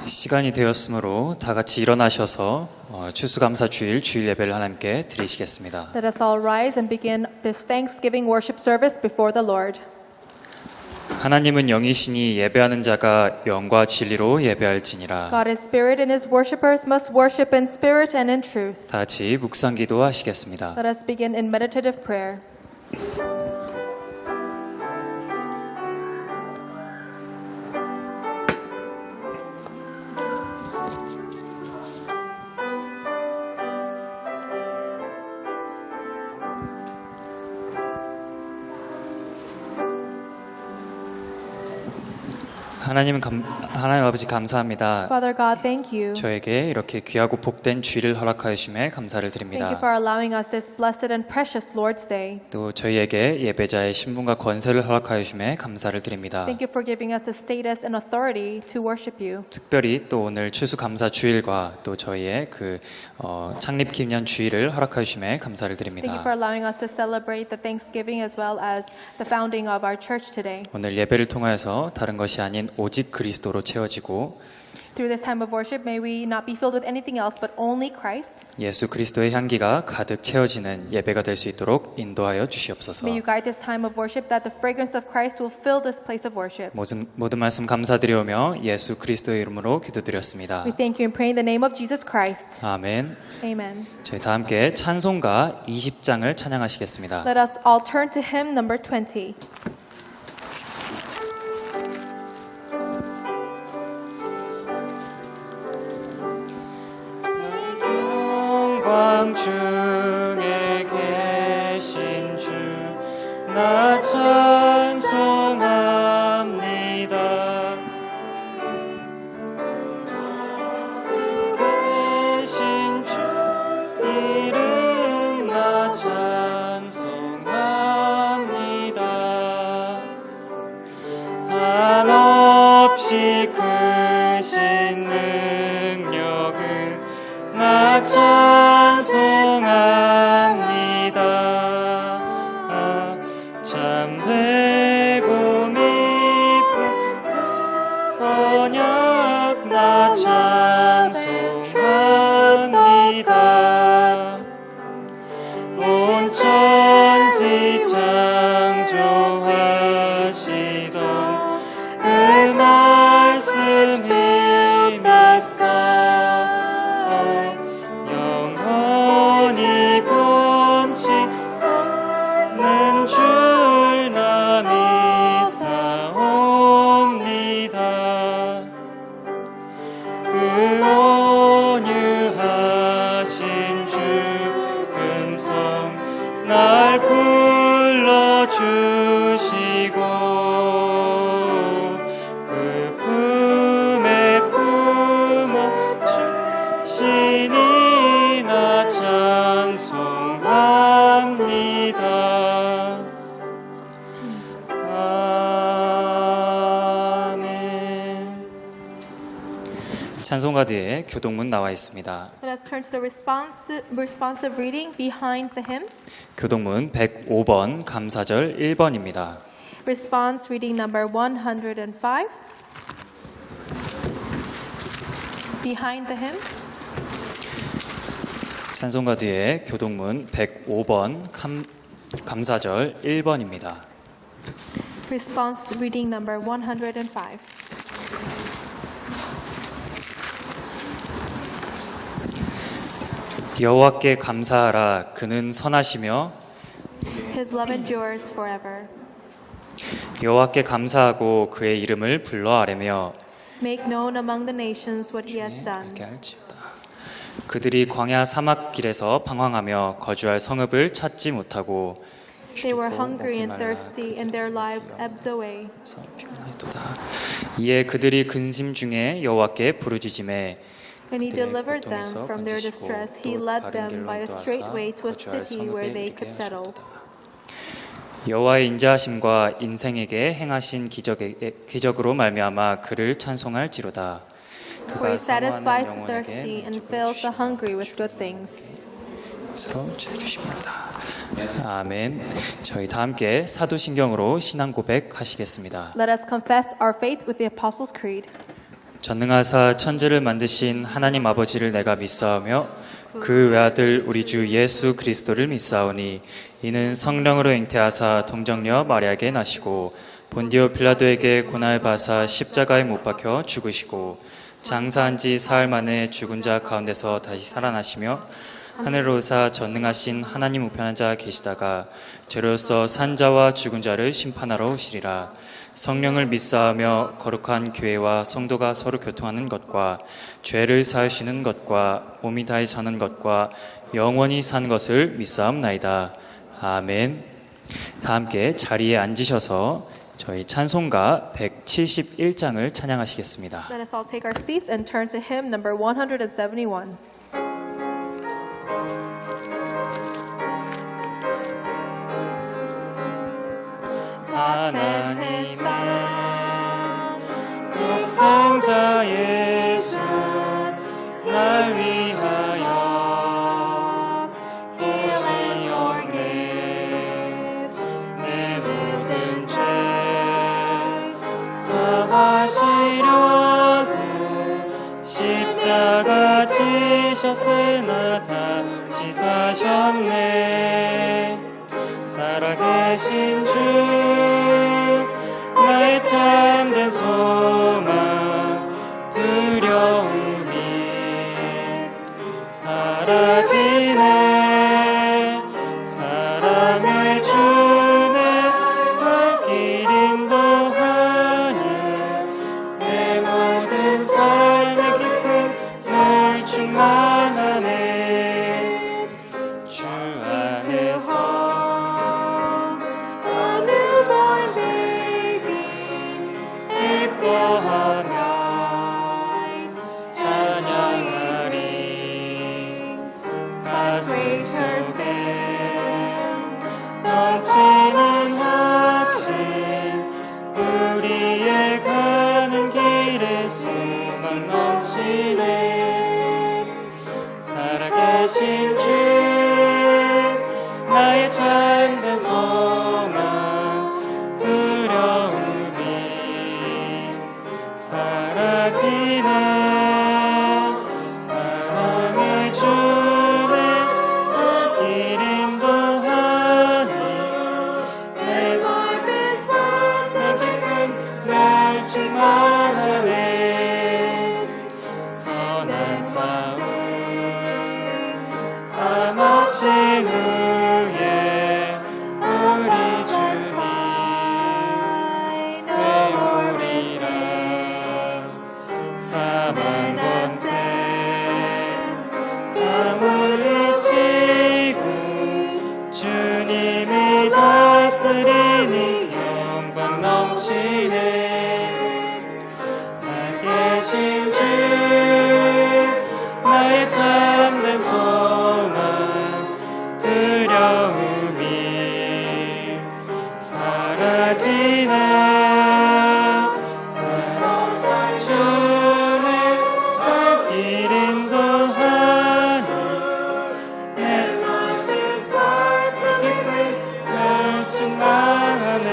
시간이 되었으므로 다 같이 일어나셔서 추수감사 주일 예배를 하나님께 드리시겠습니다. Let us all rise and begin this Thanksgiving worship service before the Lord. 하나님은 영이시니 예배하는 자가 영과 진리로 예배할지니라. God is spirit and his worshippers must worship in spirit and in truth. 다 같이 묵상기도 하시겠습니다. Let us begin in meditative prayer. 하나님 아버지 감사합니다. Father God, thank you. 저에게 이렇게 귀하고 복된 주일을 허락하여 주심에 감사를 Thank you 드립니다. for allowing us this blessed and precious Lord's Day. 또 저희에게 예배자의 신분과 권세를 허락하여 주심에 감사를 드립니다. Thank you for giving us the status and authority to worship you. 특별히 또 오늘 추수감사 주일과 또 저희의 창립 기념 주일을 허락하여 주심에 감사를 Thank 드립니다. you for allowing us to celebrate the Thanksgiving as well as the founding of our church today. 오늘 예배를 통하여서 다른 것이 아닌 오직 그리스도로 채워지고 Through this time of worship, may we not be filled with anything else but only Christ. 예수 그리스도의 향기가 가득 채워지는 예배가 될 수 있도록 인도하여 주시옵소서. May you guide this time of worship that the fragrance of Christ will fill this place of worship. 모든 말씀 감사드리오며 예수 그리스도의 이름으로 기도드렸습니다. We thank you and pray in the name of Jesus Christ. 아멘. Amen. 저희 다 함께 찬송가 20장을 찬양하시겠습니다. Let us all turn to hymn number 20. 영광 중에 계신 주 나 찬송합니다. 계신 주 이름 나 찬송합니다. 한없이 크신 능력은 나 찬송합니다. 참되고 미쁜 언약 나 찬송합니다. 온 천지 창조하시던 그 말씀 힘있어 영원히 변치 않는 줄 나 믿사옵니다. 그 온유하신 주 음성 날 불러주시고 그 품에 품어 주시니 나 찬송합니다. 아멘. 찬송가 뒤에 교동문 나와 있습니다. Let us turn to the responsive reading behind the hymn. 교동문 105번 감사절 1번입니다. Response reading number 105. Behind the hymn. 찬송가 뒤에 교동문 105번 감사절 1번입니다. Response reading number 105. 여호와께 감사하라 그는 선하시며 His love endures forever. 여호와께 감사하고 그의 이름을 불러 아뢰며 Make known among the nations what he has done. 이렇게 할지어다. 그들이 광야 사막 길에서 방황하며 거주할 성읍을 찾지 못하고 They were hungry and thirsty, and their lives ebbed away. 이에 그들이 근심 중에 여호와께 부르짖음에 When he delivered them from their distress, he led them by a straight way to a city where they could settle. 여호와의 인자하심과 인생에게 행하신 기적으로 말미암아 그를 찬송할지로다. For he satisfies the thirsty and fills the hungry with good things. 것으로 주십니다. 아멘. 저희 다 함께 사도신경으로 신앙 고백하시겠습니다. Let us confess our faith with the Apostles' Creed. 전능하사 천지를 만드신 하나님 아버지를 내가 믿사오며 그 외아들 우리 주 예수 그리스도를 믿사오니 이는 성령으로 잉태하사 동정녀 마리아에게 나시고 본디오 빌라도에게 고난을 받아 십자가에 못 박혀 죽으시고 장사한 지 사흘 만에 죽은 자 가운데서 다시 살아나시며 하늘로 오사 전능하신 하나님 우편한 자 계시다가 죄로서 산 자와 죽은 자를 심판하러 오시리라. 성령을 믿사하며 거룩한 교회와 성도가 서로 교통하는 것과 죄를 사하시는 것과 몸이 다히 사는 것과 영원히 사는 것을 믿사옵나이다. 아멘. 다 함께 자리에 앉으셔서 저희 찬송가 171장을 찬양하시겠습니다. Let us all take our seats and turn to hymn number 171. 하나님의 독생자 예수 날 위하여 오시옵네. 내 모든 죄 사하시려고 십자가 지셨으나 다시 사셨네. 살아계신 주 나의 참된 소망 두려움이 사라지네. 사랑을 주네 발길 인도하니 내 모든 삶의 기쁨 늘 충만하네. 주 안에서 가슴 속에 넘치는 확신 우리의 가는 길에 소망 넘치네. 살아계신 주 나의 참된 소망 두려움이 사라지네. 사랑의 주내 길 인도하니 내 맘의 기쁨 늘 충만하네. 선한 싸움 다 마친 후에 우리 주님 배우리라. 사망 권세 다 물리치고 주님이 다스리니 영광 넘치네. 살계신 주 나의 참된 소망 두려움이 사라지네. 주의 발길 인도하니 내 맘의 기쁨 늘 충만하네.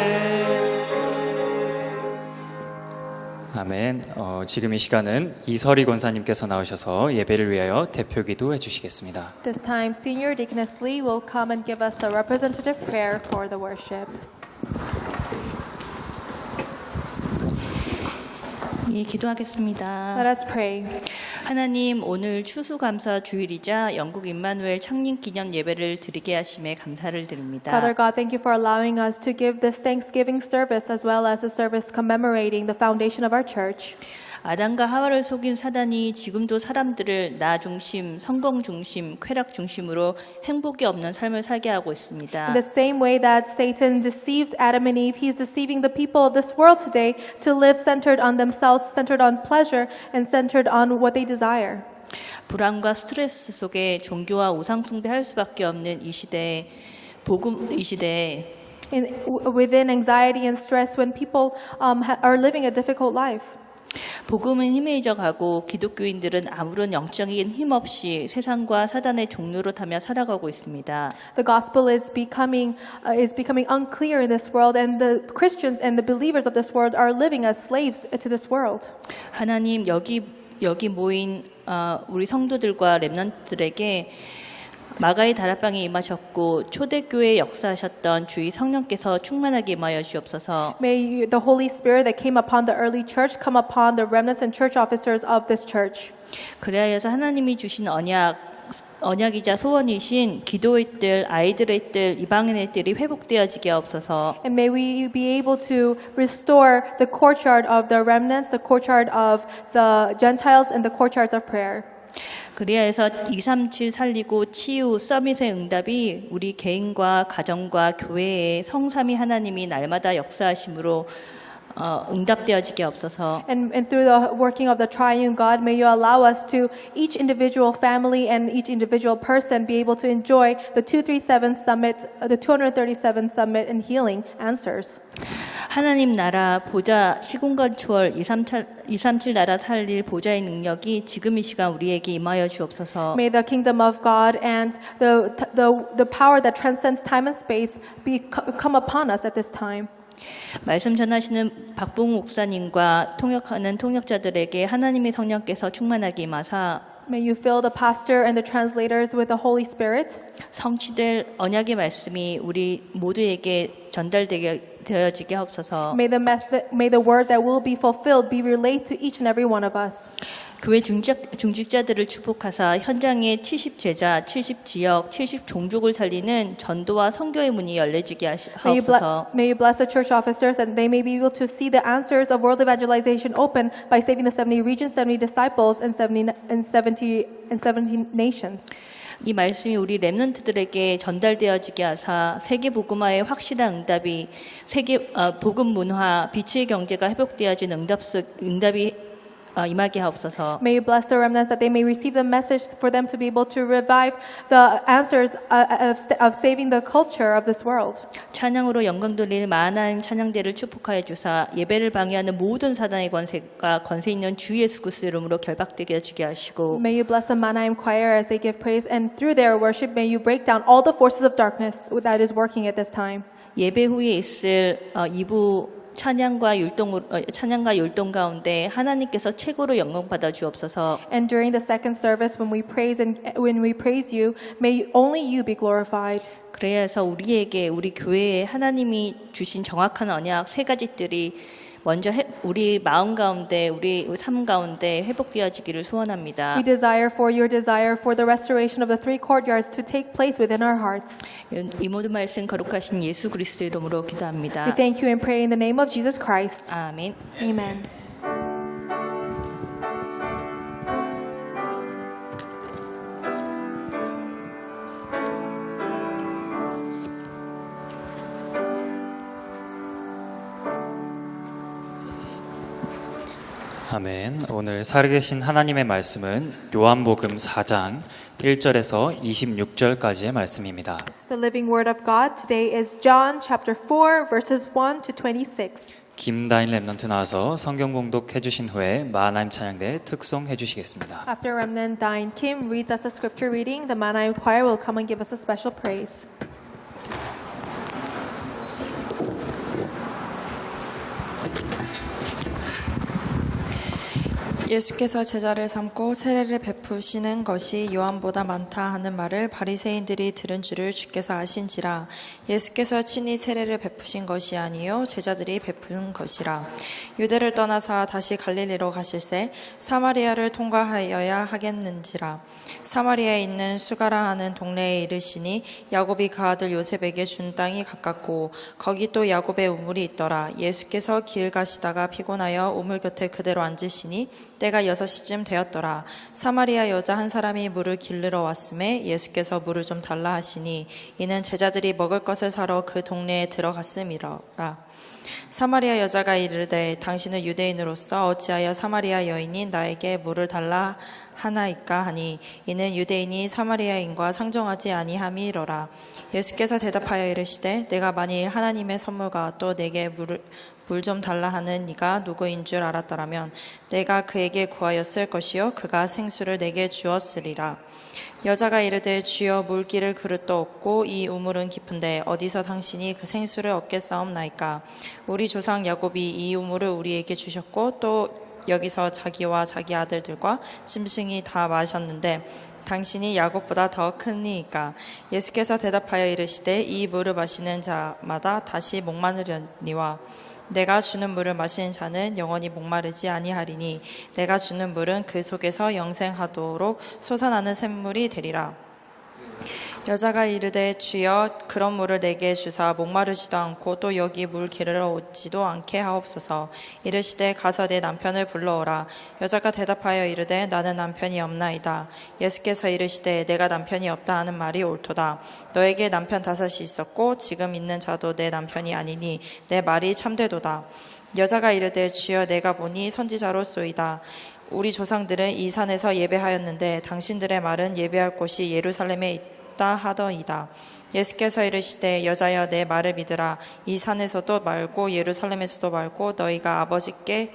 아멘. 지금 이 시간은 이설희 권사님께서 나오셔서 예배를 위하여 대표기도 해주시겠습니다. This time, Senior Deaconess Lee will come and give us a representative prayer for the worship. 예, 기도하겠습니다. Let us pray. 하나님, 오늘 추수감사 주일이자 영국 임마누엘 창립 기념 예배를 드리게 하심에 감사를 드립니다. Father God, thank you for allowing us to give this Thanksgiving service as well as a service commemorating the foundation of our church. 아담과 하와를 속인 사단이 지금도 사람들을 나 중심, 성공 중심, 쾌락 중심으로 행복이 없는 삶을 살게 하고 있습니다. In the same way that Satan deceived Adam and Eve, he is deceiving the people of this world today to live centered on themselves, centered on pleasure, and centered on what they desire. 불안과 스트레스 속에 종교와 우상 숭배할 수밖에 없는 이 시대에 Within anxiety and stress, when people are living a difficult life. 복음은 희미해져 가고 기독교인들은 아무런 영적인 힘 없이 세상과 사단의 종로로 타며 살아가고 있습니다. The gospel is becoming unclear in this world, and the Christians and the believers of this world are living as slaves to this world. 하나님 여기 모인 우리 성도들과 렘넌트들에게 마가의 다락방에 임하셨고 초대교회에 역사하셨던 주의 성령께서 충만하게 임하여 주옵소서. May the Holy Spirit that came upon the early church come upon the remnants and church officers of this church. 그래야여서 하나님이 주신 언약이자 소원이신 기도의 뜰, 아이들의 뜰, 이방인의 뜰이 회복되어지게 하옵소서. And may we be able to restore the courtyard of the remnants, the courtyard of the Gentiles, and the courtyards of prayer. 그리하여서 237 살리고 치유 서밋의 응답이 우리 개인과 가정과 교회에 성삼위 하나님이 날마다 역사하심으로 응답되어지게 없어서. And through the working of the triune God, may you allow us to, each individual family and each individual person, be able to enjoy the 237 summit, the 237 summit and healing answers. 하나님 나라 보좌 시공간 초월 237 나라 살릴 보좌의 능력이 지금 이 시간 우리에게 임하여 주옵소서. May the kingdom of God and the power that transcends time and space come upon us at this time. 말씀 전하시는 박봉우 목사님과 통역하는 통역자들에게 하나님의 성령께서 충만하게 임하사 May you fill the pastor and the translators with the Holy Spirit. 성취될 언약의 말씀이 우리 모두에게 전달되어지게 하옵소서. May the word that will be fulfilled be relayed to each and every one of us. 교회 중직자들을 축복하사 현장에 70 제자, 70 지역, 70 종족을 살리는 전도와 선교의 문이 열려지게 하옵소서. May you bless the church officers that they may be able to see the answers of world evangelization open by saving the 70 regions, 70 disciples, and 70 nations. 이 말씀이 우리 렘넌트들에게 전달되어지게 하사 세계 복음화의 확실한 응답이 복음 문화, 빛의 경제가 회복되어진 응답이 임하게 하옵소서. May you bless the remnants that they may receive the message for them to be able to revive the answers of saving the culture of this world. 찬양으로 영광 돌리는 마하나임 찬양대를 축복하여 주사 예배를 방해하는 모든 사단의 권세 있는 주 예수 그리스도 이름으로 결박되게 하시게 하시고 May you bless the Manaim choir as they give praise, and through their worship may you break down all the forces of darkness that is working at this time. 예배 후에 있을 2부 찬양과 율동 가운데 하나님께서 최고로 영광 받아 주옵소서. And during the second service, when we praise you, may only you be glorified. 그래야 해서 우리에게 우리 교회에 하나님이 주신 정확한 언약 세 가지들이 먼저 우리 마음 가운데 우리 삶 가운데 회복되어지기를 소원합니다. We desire for the restoration of the three courtyards to take place within our hearts. 이 모든 말씀 거룩하신 예수 그리스도 이름으로 기도합니다. We thank you and pray in the name of Jesus Christ. 아멘. Amen. 아멘. 오늘 살아계신 하나님의 말씀은 요한복음 4장 1절에서 26절까지의 말씀입니다. The living word of God today is John chapter 4 verses 1 to 26. 김다인 렘넌트 나와서 성경 봉독해 주신 후에 마하나임 찬양대 특송해 주시겠습니다. After Remnant Dine Kim reads us a scripture reading, the Manaim choir will come and give us a special praise. 예수께서 제자를 삼고 세례를 베푸시는 것이 요한보다 많다 하는 말을 바리새인들이 들은 줄을 주께서 아신지라. 예수께서 친히 세례를 베푸신 것이 아니요 제자들이 베푼 것이라. 유대를 떠나사 다시 갈릴리로 가실새 사마리아를 통과하여야 하겠는지라. 사마리아에 있는 수가라 하는 동네에 이르시니 야곱이 그 아들 요셉에게 준 땅이 가깝고 거기 또 야곱의 우물이 있더라. 예수께서 길 가시다가 피곤하여 우물 곁에 그대로 앉으시니 때가 6시쯤 되었더라. 사마리아 여자 한 사람이 물을 길르러 왔음에 예수께서 물을 좀 달라 하시니 이는 제자들이 먹을 것을 사러 그 동네에 들어갔음이라. 사마리아 여자가 이르되 당신은 유대인으로서 어찌하여 사마리아 여인이 나에게 물을 달라 하나이까 하니 이는 유대인이 사마리아인과 상종하지 아니함이로라. 예수께서 대답하여 이르시되 내가 만일 하나님의 선물과 또 내게 물 좀 달라 하는 네가 누구인 줄 알았더라면 내가 그에게 구하였을 것이요 그가 생수를 내게 주었으리라. 여자가 이르되 주여 물기를 그릇도 없고 이 우물은 깊은데 어디서 당신이 그 생수를 얻겠사옵나이까. 우리 조상 야곱이 이 우물을 우리에게 주셨고 또 여기서 자기와 자기 아들들과 짐승이 다 마셨는데 당신이 야곱보다 더 크니이까. 예수께서 대답하여 이르시되 이 물을 마시는 자마다 다시 목마르려니와 내가 주는 물을 마시는 자는 영원히 목마르지 아니하리니 내가 주는 물은 그 속에서 영생하도록 솟아나는 샘물이 되리라. 여자가 이르되 주여 그런 물을 내게 주사 목마르지도 않고 또 여기 물 기르러 오지도 않게 하옵소서. 이르시되 가서 내 남편을 불러오라. 여자가 대답하여 이르되 나는 남편이 없나이다. 예수께서 이르시되 내가 남편이 없다 하는 말이 옳도다. 너에게 남편 5이 있었고 지금 있는 자도 내 남편이 아니니 내 말이 참되도다. 여자가 이르되 주여 내가 보니 선지자로소이다. 우리 조상들은 이 산에서 예배하였는데 당신들의 말은 예배할 곳이 예루살렘에 있다 하더이다. 예수께서 이르시되 여자여 내 말을 믿으라. 이 산에서도 말고 예루살렘에서도 말고 너희가 아버지께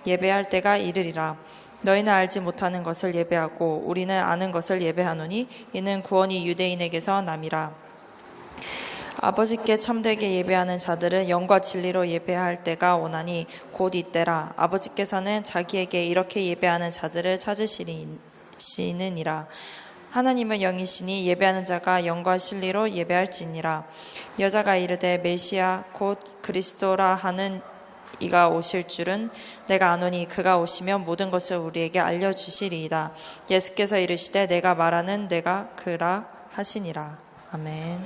예배할 때가 이르리라. 너희는 알지 못하는 것을 예배하고 우리는 아는 것을 예배하노니 이는 구원이 유대인에게서 남이라. 아버지께 참되게 예배하는 자들은 영과 진리로 예배할 때가 오나니 곧 이때라. 아버지께서는 자기에게 이렇게 예배하는 자들을 찾으시느니라. 하나님은 영이시니 예배하는 자가 영과 진리로 예배할지니라. 여자가 이르되 메시아 곧 그리스도라 하는 이가 오실 줄은 내가 아노니 그가 오시면 모든 것을 우리에게 알려주시리이다. 예수께서 이르시되 내가 말하는 내가 그라 하시니라. 아멘.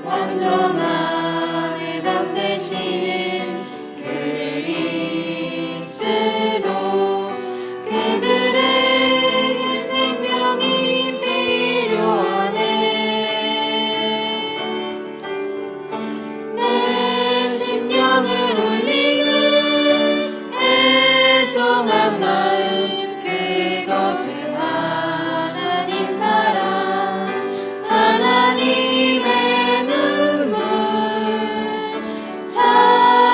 완전한 해답 되시는 그리스도 그들에게 생명이 필요하네. 내 심령을 울리는 애통한 마음 그것은 하나님 사랑 하나님의 눈물 참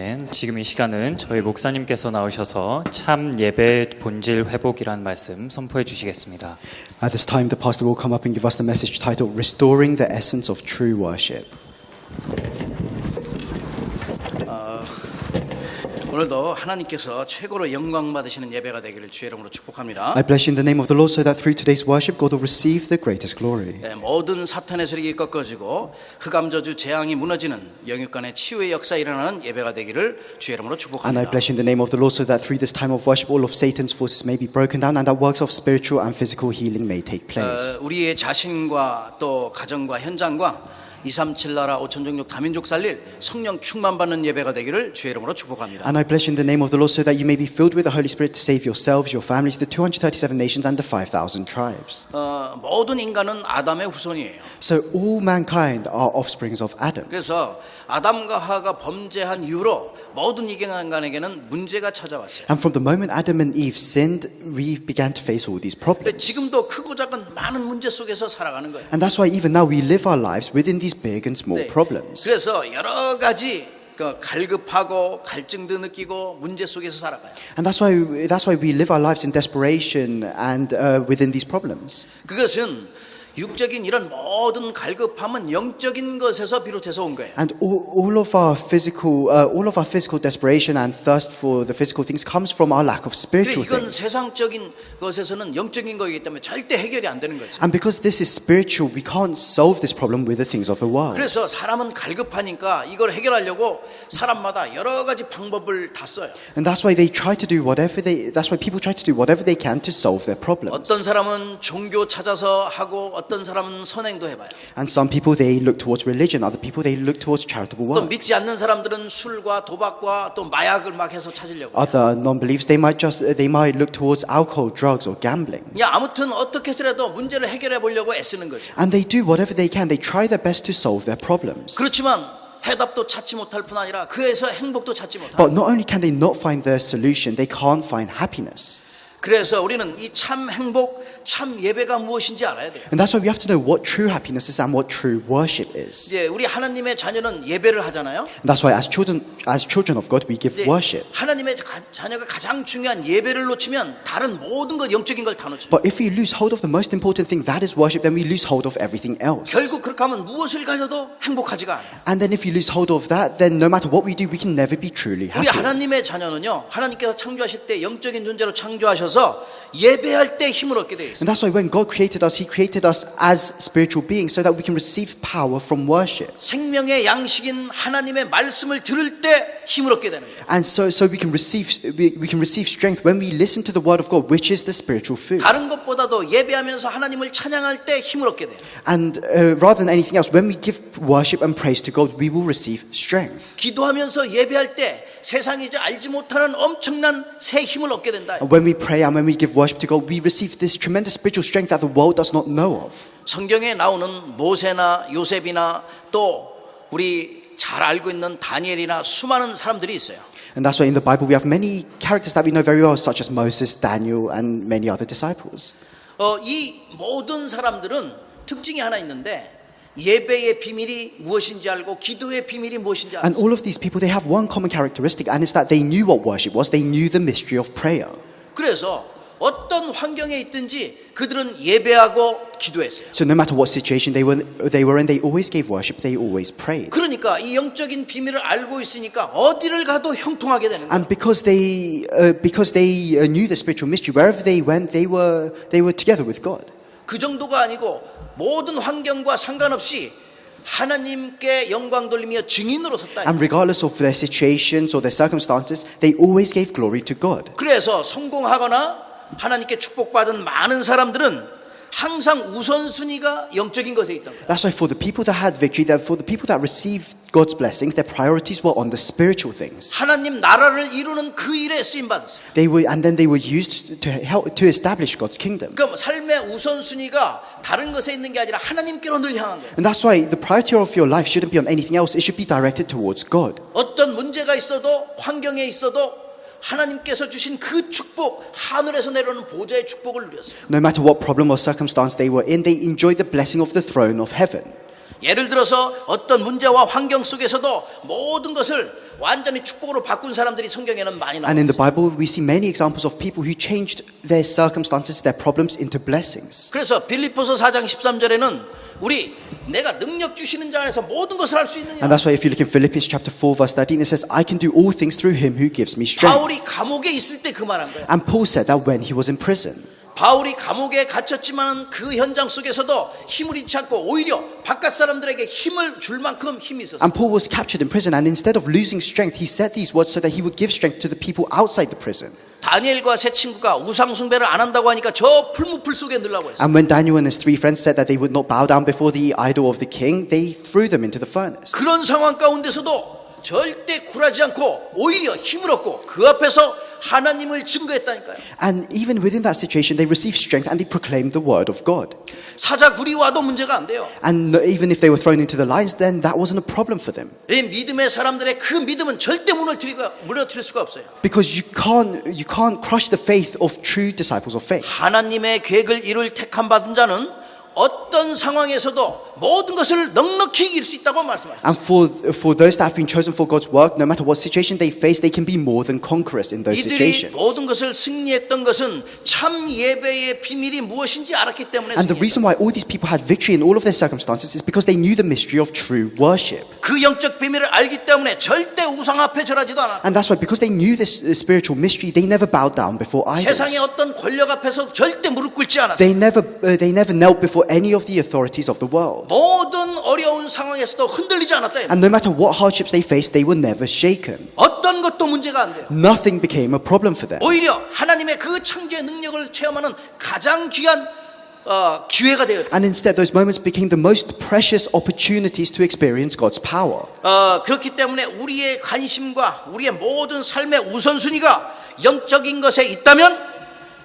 아멘. 지금 이 시간은 저희 목사님께서 나오셔서 참 예배 본질 회복이란 말씀 선포해 주시겠습니다. At this time, the pastor will come up and give us the message titled Restoring the Essence of True Worship. 오늘도 하나님께서 최고로 영광 받으시는 예배가 되기를 주의 이름으로 축복합니다. I bless you in the name of the Lord so that through today's worship, God will receive the greatest glory. 모든 사탄의 세력이 꺾어지고 흑암저주 재앙이 무너지는 영육간의 치유의 역사 일어나는 예배가 되기를 주의 이름으로 And I 축복합니다. bless you in the name of the Lord so that through this time of worship, all of Satan's forces may be broken down and that works of spiritual and physical healing may take place. 우리의 자신과 또 가정과 현장과 237 나라 5천 종족 다민족 살릴 성령 충만 받는 예배가 되기를 주의 이름으로 축복합니다. And I bless you in the name of the Lord so that you may be filled with the Holy Spirit to save yourselves, your families, the 237 nations and the 5,000 tribes. 모든 인간은 아담의 후손이에요. So all mankind are offsprings of Adam. 그래서 아담과 하가 범죄한 이후로 모든 인간에게는 문제가 찾아왔어요. And from the moment Adam and Eve sinned, we began to face all these 근데 problems. 지금도 크고 작은 많은 문제 속에서 살아가는 거예요. And that's why even now we live our lives within these big and small 네. problems. 그래서 여러 가지 갈급하고 갈증도 느끼고 문제 속에서 살아가요. And that's why we live our lives in desperation and within these problems. 그것은 육적인 이런 모든 갈급함은 영적인 것에서 비롯해서 온 거예요. And all of our physical desperation and thirst for the physical things comes from our lack of spiritual 이건 things. 세상적인 것에서는 영적인 거이기 때문에 절대 해결이 안 되는 거죠. And because this is spiritual, we can't solve this problem with the things of the world. 그래서 사람은 갈급하니까 이걸 해결하려고 사람마다 여러 가지 방법을 다 써요. And that's why people try to do whatever they can to solve their problems. 어떤 사람은 종교 찾아서 하고 어떤 사람은 선행도 해봐요. And some people they look towards religion, other people they look towards charitable 또 works. 믿지 않는 사람들은 술과 도박과 또 마약을 막 해서 찾으려고. Other non-believers they might look towards alcohol, drugs, or gambling. 야, 아무튼 어떻게 해서라도 문제를 해결해 보려고 애쓰는 거죠. And they do whatever they can. They try their best to solve their problems. 그렇지만 해답도 찾지 못할 뿐 아니라 그에서 행복도 찾지 못하고. But not only can they not find the solution, they can't find happiness. 그래서 우리는 이 참 행복, 참 예배가 무엇인지 알아야 돼요. And that's why we have to know what true happiness is and what true worship is. 이제 우리 하나님의 자녀는 예배를 하잖아요. And that's why as children of God, we give 이제 worship. 하나님의 자녀가 가장 중요한 예배를 놓치면 다른 모든 것 영적인 걸 다 놓쳐요. But if we lose hold of the most important thing, that is worship, then we lose hold of everything else. 결국 그렇게 하면 무엇을 가져도 행복하지가 않아요. And then if you lose hold of that, then no matter what we do, we can never be truly 우리 happy. 하나님의 자녀는요, 하나님께서 창조하실 때 영적인 존재로 창조하셔서 예배할 때 힘을 얻게 되어 있어요. And that's why when God created us, He created us as spiritual beings so that we can receive power from worship. 생명의 양식인 하나님의 말씀을 들을 때 힘을 얻게 되는 거예요. And so we can receive strength when we listen to the word of God, which is the spiritual food. 다른 것보다도 예배하면서 하나님을 찬양할 때 힘을 얻게 돼요. And rather than anything else, when we give worship and praise to God, we will receive strength. 기도하면서 예배할 때 세상이 이제 알지 못하는 엄청난 새 힘을 얻게 된다. And when we pray and when we give worship to God, we receive this tremendous spiritual strength that the world does not know of. 성경에 나오는 모세나 요셉이나 또 우리 잘 알고 있는 다니엘이나 수많은 사람들이 있어요. And that's why in the Bible we have many characters that we know very well, such as Moses, Daniel, and many other disciples. 이 모든 사람들은 특징이 하나 있는데 예배의 비밀이 무엇인지 알고 기도의 비밀이 무엇인지 And 알았어요. all of these people, they have one common characteristic, and it's that they knew what worship was. They knew the mystery of prayer. 그래서 어떤 환경에 있든지 그들은 예배하고 기도했어요. So no matter what situation they were in, they always gave worship. They always prayed. 그러니까 이 영적인 비밀을 알고 있으니까 어디를 가도 형통하게 되는 거예요. And because they knew the spiritual mystery, wherever they went, they were together with God. 그 정도가 아니고 모든 환경과 상관없이 하나님께 영광 돌리며 증인으로 섰다. And regardless of their situations or their circumstances, they always gave glory to God. 그래서 성공하거나 하나님께 축복받은 많은 사람들은 항상 우선순위가 영적인 것에 있던 거예요. That's why for the people that had victory, for the people that received God's blessings, their priorities were on the spiritual things. 하나님 나라를 이루는 그 일에 쓰임 받았어요. They were used to help to establish God's kingdom. 그러니까 삶의 우선순위가 다른 것에 있는 게 아니라 하나님께로 늘 향한 거예요. And that's why the priority of your life shouldn't be on anything else. It should be directed towards God. 어떤 문제가 있어도 환경에 있어도 하나님께서 주신 그 축복, 하늘에서 내려오는 보좌의 축복을 누렸어요. No matter what problem or circumstance they were in, they enjoyed the blessing of the throne of heaven. 예를 들어서 어떤 문제와 환경 속에서도 모든 것을 완전히 축복으로 바꾼 사람들이 성경에는 많이 And in the 나와요. Bible, we see many examples of people who changed their circumstances, their problems into blessings. 그래서 빌립보서 4장 13절에는 우리 내가 능력 주시는 자 안에서 모든 것을 할 수 있느냐. And that's why if you look in Philippians chapter 4 verse 13, it says, I can do all things through him who gives me strength. 바울이 감옥에 있을 때 그 말한 거예요. And Paul said that when he was in prison. 바울이 감옥에 갇혔지만 그 현장 속에서도 힘을 잃지 않고 오히려 바깥 사람들에게 힘을 줄 만큼 힘이 있었어요. And Paul was captured in prison, and instead of losing strength, he said these words so that he would give strength to the people outside the prison. 다니엘과 세 친구가 우상 숭배를 안 한다고 하니까 저 풀무풀 속에 넣으려고 했어요. And when Daniel and his 3 friends said that they would not bow down before the idol of the king, they threw them into the furnace. 그런 상황 가운데서도 절대 굴하지 않고 오히려 힘을 얻고 그 앞에서 하나님을 증거했다니까요. And even within that situation, they received strength and they proclaimed the word of God. 사자굴이 와도 문제가 안 돼요. And even if they were thrown into the lions, then that wasn't a problem for them. 이 믿음의 사람들의 그 믿음은 절대 무너뜨릴 수가 없어요. Because you can't crush the faith of true disciples of faith. 하나님의 계획을 이룰 택함 받은 자는 어떤 상황에서도 모든 것을 넉넉히 이길 수 있다고 말씀하셨어요. And for those that have been chosen for God's work, no matter what situation they face, they can be more than conquerors in those 이들이 situations. 모든 것을 승리했던 것은 참 예배의 비밀이 무엇인지 알았기 때문에 And the reason why all these people had victory in all of their circumstances is because they knew the mystery of true worship. 그 영적 비밀을 알기 때문에 절대 우상 앞에 절하지도 않았고 And that's why, because they knew this spiritual mystery, they never bowed down before 세상의 idols. 어떤 권력 앞에서 절대 무릎 꿇지 않았어요. They never knelt before any of the authorities of the world. 모든 어려운 상황에서도 흔들리지 않았다. And no matter what hardships they faced, they were never shaken. 어떤 것도 문제가 안 돼요. Nothing became a problem for them. 오히려 하나님의 그 창조의 능력을 체험하는 가장 귀한 기회가 되었다. And instead, those moments became the most precious opportunities to experience God's power. 그렇기 때문에 우리의 관심과 우리의 모든 삶의 우선순위가 영적인 것에 있다면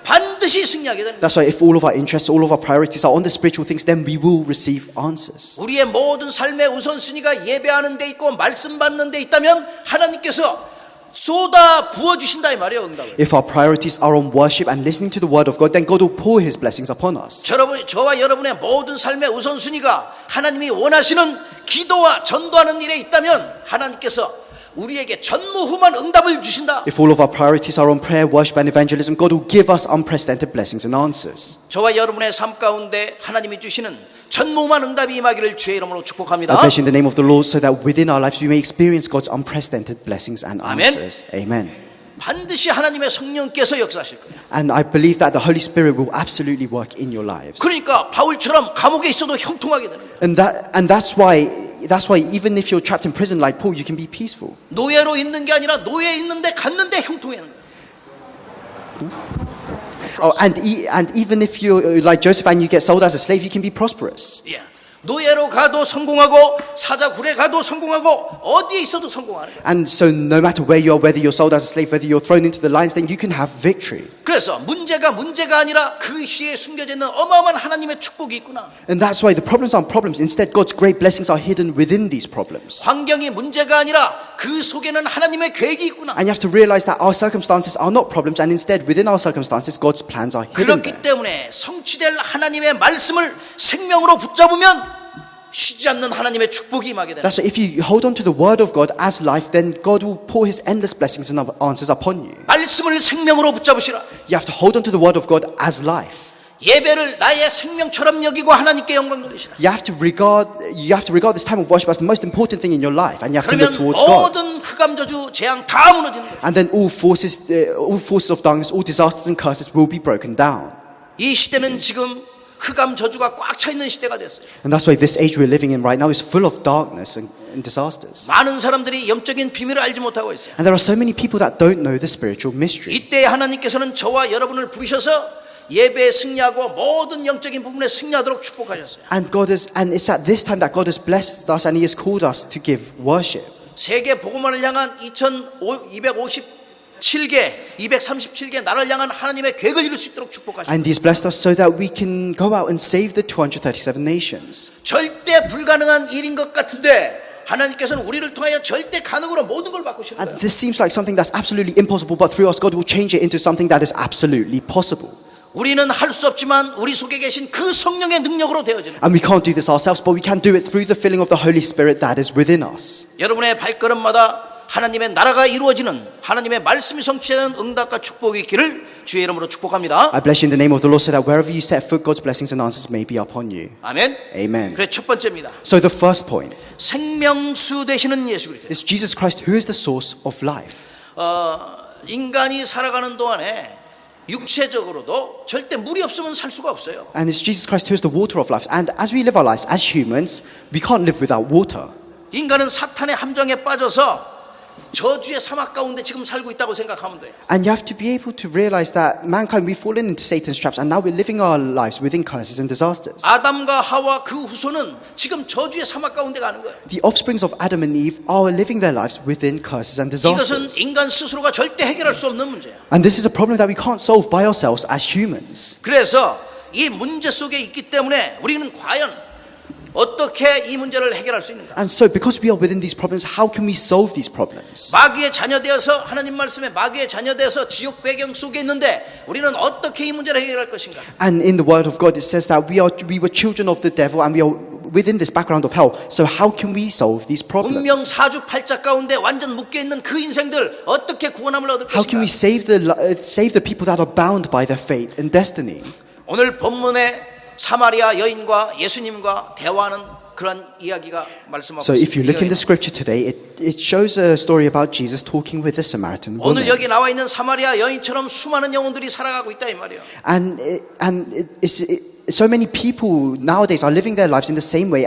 반드시 승리하게 됩니다. That's why if all of our interests, all of our priorities are on the spiritual things, then we will receive answers. 우리의 모든 삶의 우선순위가 예배하는 데 있고 말씀 받는 데 있다면 하나님께서 쏟아 부어주신다 이 말이에요. 응답을. If our priorities are on worship and listening to the word of God, then God will pour his blessings upon us. 저와 여러분의 모든 삶의 우선순위가 하나님이 원하시는 기도와 전도하는 일에 있다면 하나님께서 우리에게 전무후무한 응답을 주신다. If all of our priorities are on prayer, worship and evangelism, God will give us unprecedented blessings and answers. 저와 여러분의 삶 가운데 하나님이 주시는 전무후무한 응답이 임하기를 주의 이름으로 축복합니다. I bless you in the name of the Lord so that within our lives we may experience God's unprecedented blessings and Amen. answers. Amen. 반드시 하나님의 성령께서 역사하실 거예요. And I believe that the Holy Spirit will absolutely work in your lives. 그러니까 바울처럼 감옥에 있어도 형통하게 되는 거예요. And that's why even if you're trapped in prison like Paul, you can be peaceful. 노예로 있는 게 아니라 노예에 있는데 갔는데 형통하는 거예요. Oh, and even if you're like Joseph and you get sold as a slave, you can be prosperous. 예. 노예로 가도 성공하고 사자굴에 가도 성공하고 어디에 있어도 성공하는 거예요. And so no matter where you are, whether you're sold as a slave, whether you're thrown into the lions, then you can have victory. 그래서 문제가 아니라 그 시에 숨겨져 있는 어마어마한 하나님의 축복이 있구나. And that's why the problems aren't problems. Instead, God's great blessings are hidden within these problems. 환경이 문제가 아니라 그 속에는 하나님의 계획이 있구나. And you have to realize that our circumstances are not problems, and instead, within our circumstances, God's plans are hidden there. 그렇기 때문에 성취될 하나님의 말씀을 생명으로 붙잡으면 쉬지 않는 하나님의 축복이 임하게 된다. That's why if you hold on to the word of God as life, then God will pour his endless blessings and answers upon you. 말씀을 생명으로 붙잡으시라. You have to hold on to the word of God as life. 예배를 나의 생명처럼 여기고 하나님께 영광 돌리시라. You have to regard this time of worship as the most important thing in your life, and you have to 그러면 look towards God. 모든 흑암 저주 재앙 다 무너지는 거예요. And then all forces of darkness, all disasters and curses will be broken down. 이 시대는 지금 흑암 저주가 꽉 차 있는 시대가 됐어요. And that's why this age we're living in right now is full of darkness and disasters. 많은 사람들이 영적인 비밀을 알지 못하고 있어요. And there are so many people that don't know the spiritual mystery. 이때 하나님께서는 저와 여러분을 부르셔서 예배에 승리하고 모든 영적인 부분에 승리하도록 축복하셨어요. And it's at this time that God has blessed us and He has called us to give worship. 세계 복음화를 향한 237개 나라를 향한 하나님의 계획을 이룰 수 있도록 축복하셨어요. And He has blessed us so that we can go out and save the 237 nations. 절대 불가능한 일인 것 같은데 하나님께서는 우리를 통하여 절대 가능으로 모든 걸 바꾸시는 And 거예요. this seems like something that's absolutely impossible, but through us, God will change it into something that is absolutely possible. 우리는 할 수 없지만 우리 속에 계신 그 성령의 능력으로 되어지는 거예요. And we can't do this ourselves, but we can do it through the filling of the Holy Spirit that is within us. 여러분의 발걸음마다 하나님의 나라가 이루어지는 하나님의 말씀이 성취되는 응답과 축복이 있기를 주의 이름으로 축복합니다. I bless you in the name of the Lord so that wherever you set foot, God's blessings and answers may be upon you. 아멘. Amen. 그래 첫 번째입니다. So the first point 생명수 되시는 예수 그리스도. is Jesus Christ, who is the source of life. 인간이 살아가는 동안에 육체적으로도 절대 물이 없으면 살 수가 없어요. And it's Jesus Christ who is the water of life. And as we live our lives as humans, we can't live without water. 인간은 사탄의 함정에 빠져서 저주의 사막 가운데 지금 살고 있다고 생각하면 돼요. And you have to be able to realize that mankind, we've fallen into Satan's traps, and now we're living our lives within curses and disasters. 아담과 하와 그 후손은 지금 저주의 사막 가운데 가는 거예요. The offsprings of Adam and Eve are living their lives within curses and 이것은 disasters. 인간 스스로가 절대 해결할 수 없는 문제예요. And this is a problem that we can't solve by ourselves as humans. 그래서 이 문제 속에 있기 때문에 우리는 과연 어떻게 이 문제를 해결할 수 있는가? And so because we are within these problems, how can we solve these problems? 마귀의 자녀되어서 하나님 말씀에 마귀의 자녀되어서 지옥 배경 속에 있는데 우리는 어떻게 이 문제를 해결할 것인가? And in the word of God it says that we were children of the devil and we are within this background of hell. So how can we solve these problems? 운명 사주팔자 가운데 완전 묶여 있는 그 인생들 어떻게 구원함을 얻을 How can we 것인가? save the people that are bound by their fate and destiny? 오늘 본문에 사마리아 여인과 예수님과 대화하는 그런 이야기가 말씀하고 So if you look in the 있습니다. scripture today, it shows a story about Jesus talking with a Samaritan woman. 오늘 여기 나와 있는 사마리아 여인처럼 수많은 영혼들이 살아가고 있다 이 말이에요. So many people nowadays are living their lives in the same way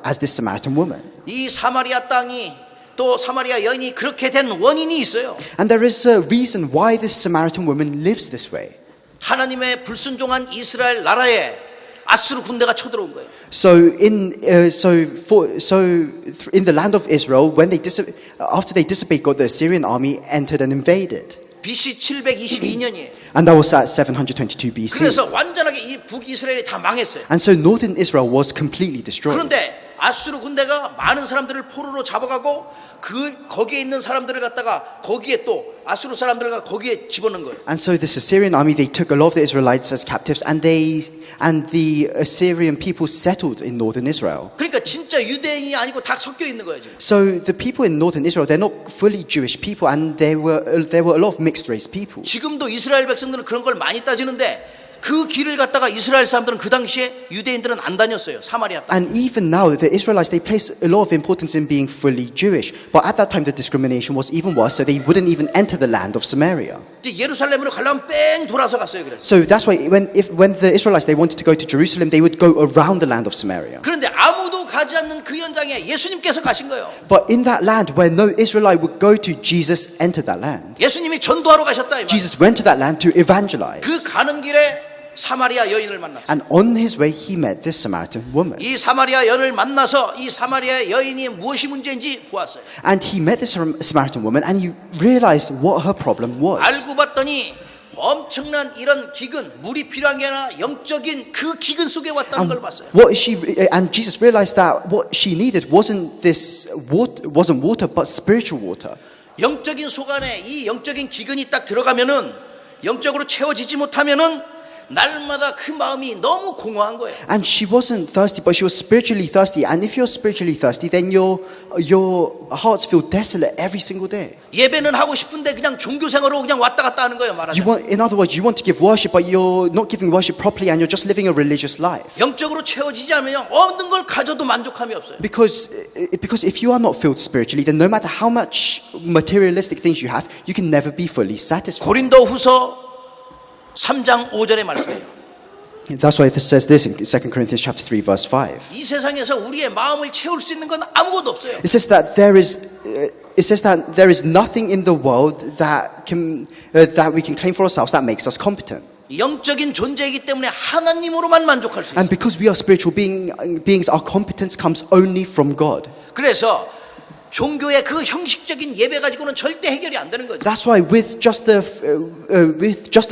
as this Samaritan woman. 이 사마리아 땅이 또 사마리아 여인이 그렇게 된 원인이 있어요. And there is a reason why this Samaritan woman lives this way. 하나님의 불순종한 이스라엘 나라에 아수르 군대가 쳐들어온 거예요. So in the land of Israel, when after they disobeyed God, the Assyrian army entered and invaded, BC 722년이에요. and that was at 722 BC. 그래서 완전하게 이 북이스라엘이 다 망했어요. And so northern Israel was completely destroyed. 그런데 아수르 군대가 많은 사람들을 포로로 잡아가고 거기에 있는 사람들을 갖다가 거기에 또 아수르 사람들과 거기에 집어넣은 거예요. And so this Assyrian army, they took a lot of the Israelites as captives, and the Assyrian people settled in northern Israel. 그러니까 진짜 유대인이 아니고 다 섞여 있는 거예요 지금. So the people in northern Israel, they're not fully Jewish people, and there were a lot of mixed race people. 지금도 이스라엘 백성들은 그런 걸 많이 따지는데 그 길을 갖다가 이스라엘 사람들은 그 당시에 유대인들은 안 다녔어요. 사마리아 땅. And even now, the Israelites, they place a lot of importance in being fully Jewish. But at that time, the discrimination was even worse, so they wouldn't even enter the land of Samaria. 이제 예루살렘으로 가려면 뺑 돌아서 갔어요. 그래서. So that's why when the Israelites, they wanted to go to Jerusalem, they would go around the land of Samaria. 그런데 아무도 가지 않는 그 현장에 예수님께서 가신 거예요. But in that land where no Israelite would go to, Jesus entered that land. 예수님이 전도하러 가셨다 이 말. Jesus went to that land to evangelize. 그 가는 길에 사마리아 여인을 만났어요. And on his way, he met this Samaritan woman. 이 사마리아 여인을 만나서 이 사마리아 여인이 무엇이 문제인지 보았어요. And he met this Samaritan woman, and he realized what her problem was. 알고 봤더니 엄청난 이런 기근, 물이 필요한 게 아니라 영적인 그 기근 속에 왔다는 걸 봤어요. And Jesus realized that what she needed wasn't water, but spiritual water. 영적인 속 안에 이 영적인 기근이 딱 들어가면은 영적으로 채워지지 못하면은 날마다 그 마음이 너무 공허한 거예요. And she wasn't thirsty, but she was spiritually thirsty. And if you're spiritually thirsty, then your hearts feel desolate every single day. 예배는 하고 싶은데 그냥 종교 생활로 그냥 왔다 갔다 하는 거예요. 말하자면. In other words, you want to give worship, but you're not giving worship properly, and you're just living a religious life. 영적으로 채워지지 않으면 얻는 걸 가져도 만족함이 없어요. Because if you are not filled spiritually, then no matter how much materialistic things you have, you can never be fully satisfied. 고린도후서 3장 5절의 말씀이에요. That's why it says this in 2 Corinthians chapter 3 verse 5. 이 세상에서 우리의 마음을 채울 수 있는 건 아무것도 없어요. It says that there is nothing in the world that we can claim for ourselves that makes us competent. 영적인 존재이기 때문에 하나님으로만 만족할 수 있어요. And because we are spiritual beings, our competence comes only from God. 그래서 종교의 그 형식적인 예배 가지고는 절대 해결이 안 되는 거죠. That's why with just the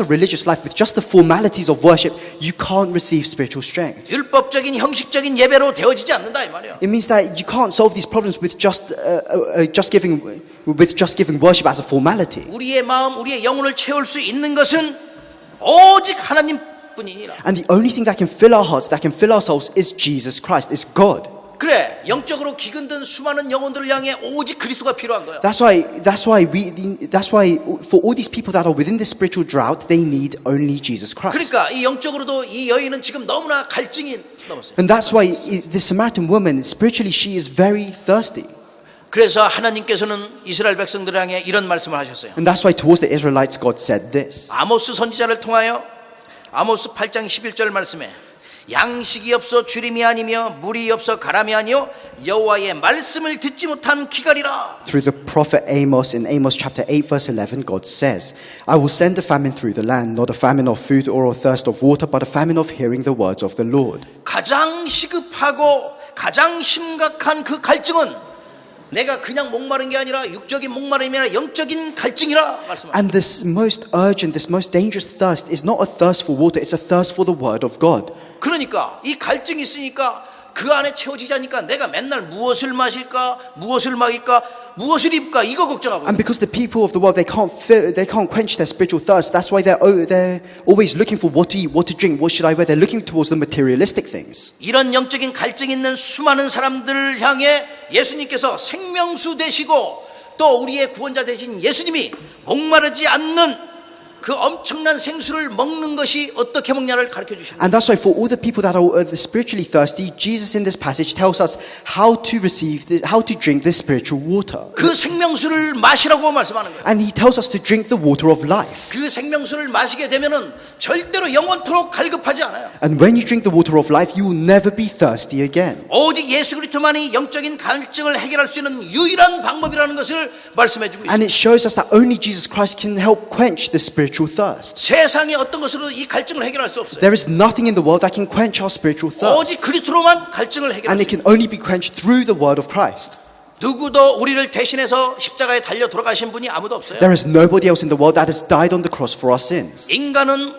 religious life, with just the formalities of worship, you can't receive spiritual strength. 율법적인 형식적인 예배로 되어지지 않는다 이 말이에요. It means that you can't solve these problems with just giving worship as a formality. 우리의 마음, 우리의 영혼을 채울 수 있는 것은 오직 하나님뿐이니라. And the only thing that can fill our hearts, that can fill our souls, is Jesus Christ, is God. 그래, 영적으로 기근든 수많은 영혼들을 향해 오직 그리스도가 필요한 거야. That's why for all these people that are within this spiritual drought, they need only Jesus Christ. 그러니까 이 영적으로도 이 여인은 지금 너무나 갈증이 넘었어요. And that's why the Samaritan woman, spiritually, she is very thirsty. 그래서 하나님께서는 이스라엘 백성들을 향해 이런 말씀을 하셨어요. And that's why towards the Israelites, God said this. 아모스 선지자를 통하여 아모스 8장 11절 말씀에 양식이 없어 주림이 아니며 물이 없어 가람이 아니요 여호와의 말씀을 듣지 못한 기갈이라. Through the prophet Amos, in Amos chapter 8 verse 11, God says, I will send a famine through the land, not a famine of food or a thirst of water, but a famine of hearing the words of the Lord. 가장 시급하고 가장 심각한 그 갈증은 내가 그냥 목마른 게 아니라 육적인 목마름이 아니라 영적인 갈증이라 말씀합니다. And this most urgent, this most dangerous thirst is not a thirst for water, it's a thirst for the word of God. 그러니까 이 갈증이 있으니까 그 안에 채워지지 않으니까 내가 맨날 무엇을 마실까, 무엇을 먹일까, 무엇을 입을까 이거 걱정하고. And because the people of the world, they can't quench their spiritual thirst, that's why they're always looking for what to eat, what to drink, what should I wear. They're looking towards the materialistic things. 이런 영적인 갈증이 있는 수많은 사람들을 향해 예수님께서 생명수 되시고 또 우리의 구원자 되신 예수님이 목마르지 않는 그 엄청난 생수를 먹는 것이 어떻게 먹냐를 가르쳐 주십니다. And that's why for all the people that are spiritually thirsty, Jesus in this passage tells us how to drink this spiritual water. 그 생명수를 마시라고 말씀하는 거예요. And he tells us to drink the water of life. 그 생명수를 마시게 되면은 절대로 영원토록 갈급하지 않아요. And when you drink the water of life, you will never be thirsty again. 오직 예수 그리스도만이 영적인 갈증을 해결할 수 있는 유일한 방법이라는 것을 말씀해 주고 있습니다. And it shows us that only Jesus Christ can help quench the spiritual thirst. 세상에 어떤 것으로 이 갈증을 해결할 수 없어요. There is nothing in the world that can quench our spiritual thirst. 오직 그리스도로만 갈증을 해결할 And 수 it can 있습니다. only be quenched through the word of Christ. 누구도 우리를 대신해서 십자가에 달려 돌아가신 분이 아무도 없어요. There is nobody else in the world that has died on the cross for our sins. 인간은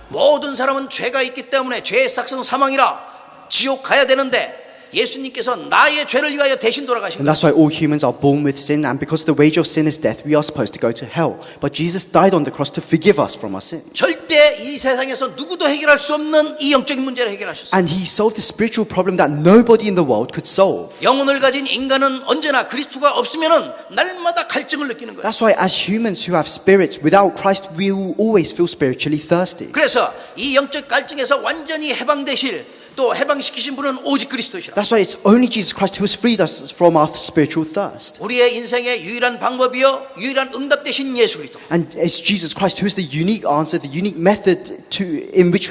모든 사람은 죄가 있기 때문에 죄의 삭성 사망이라 지옥 가야 되는데 예수님께서 나의 죄를 위하여 대신 돌아가신 And 거예요. that's why all humans are born with sin, and because the wage of sin is death, we are supposed to go to hell. But Jesus died on the cross to forgive us from our sins. 절대 이 세상에서 누구도 해결할 수 없는 이 영적인 문제를 해결하셨어요. And he solved the spiritual problem that nobody in the world could solve. 영혼을 가진 인간은 언제나 그리스도가 없으면은 날마다 갈증을 느끼는 거예요. That's why as humans who have spirits, without Christ, we will always feel spiritually thirsty. 그래서 이 영적 갈증에서 완전히 해방되실 또 해방시키신 분은 오직 그리스도시라. That's why it's only Jesus Christ who has freed us from our spiritual thirst. 우리의 인생의 유일한 방법이요 유일한 응답 되신 예수 그리스도. And it's Jesus Christ who is the unique answer, the unique method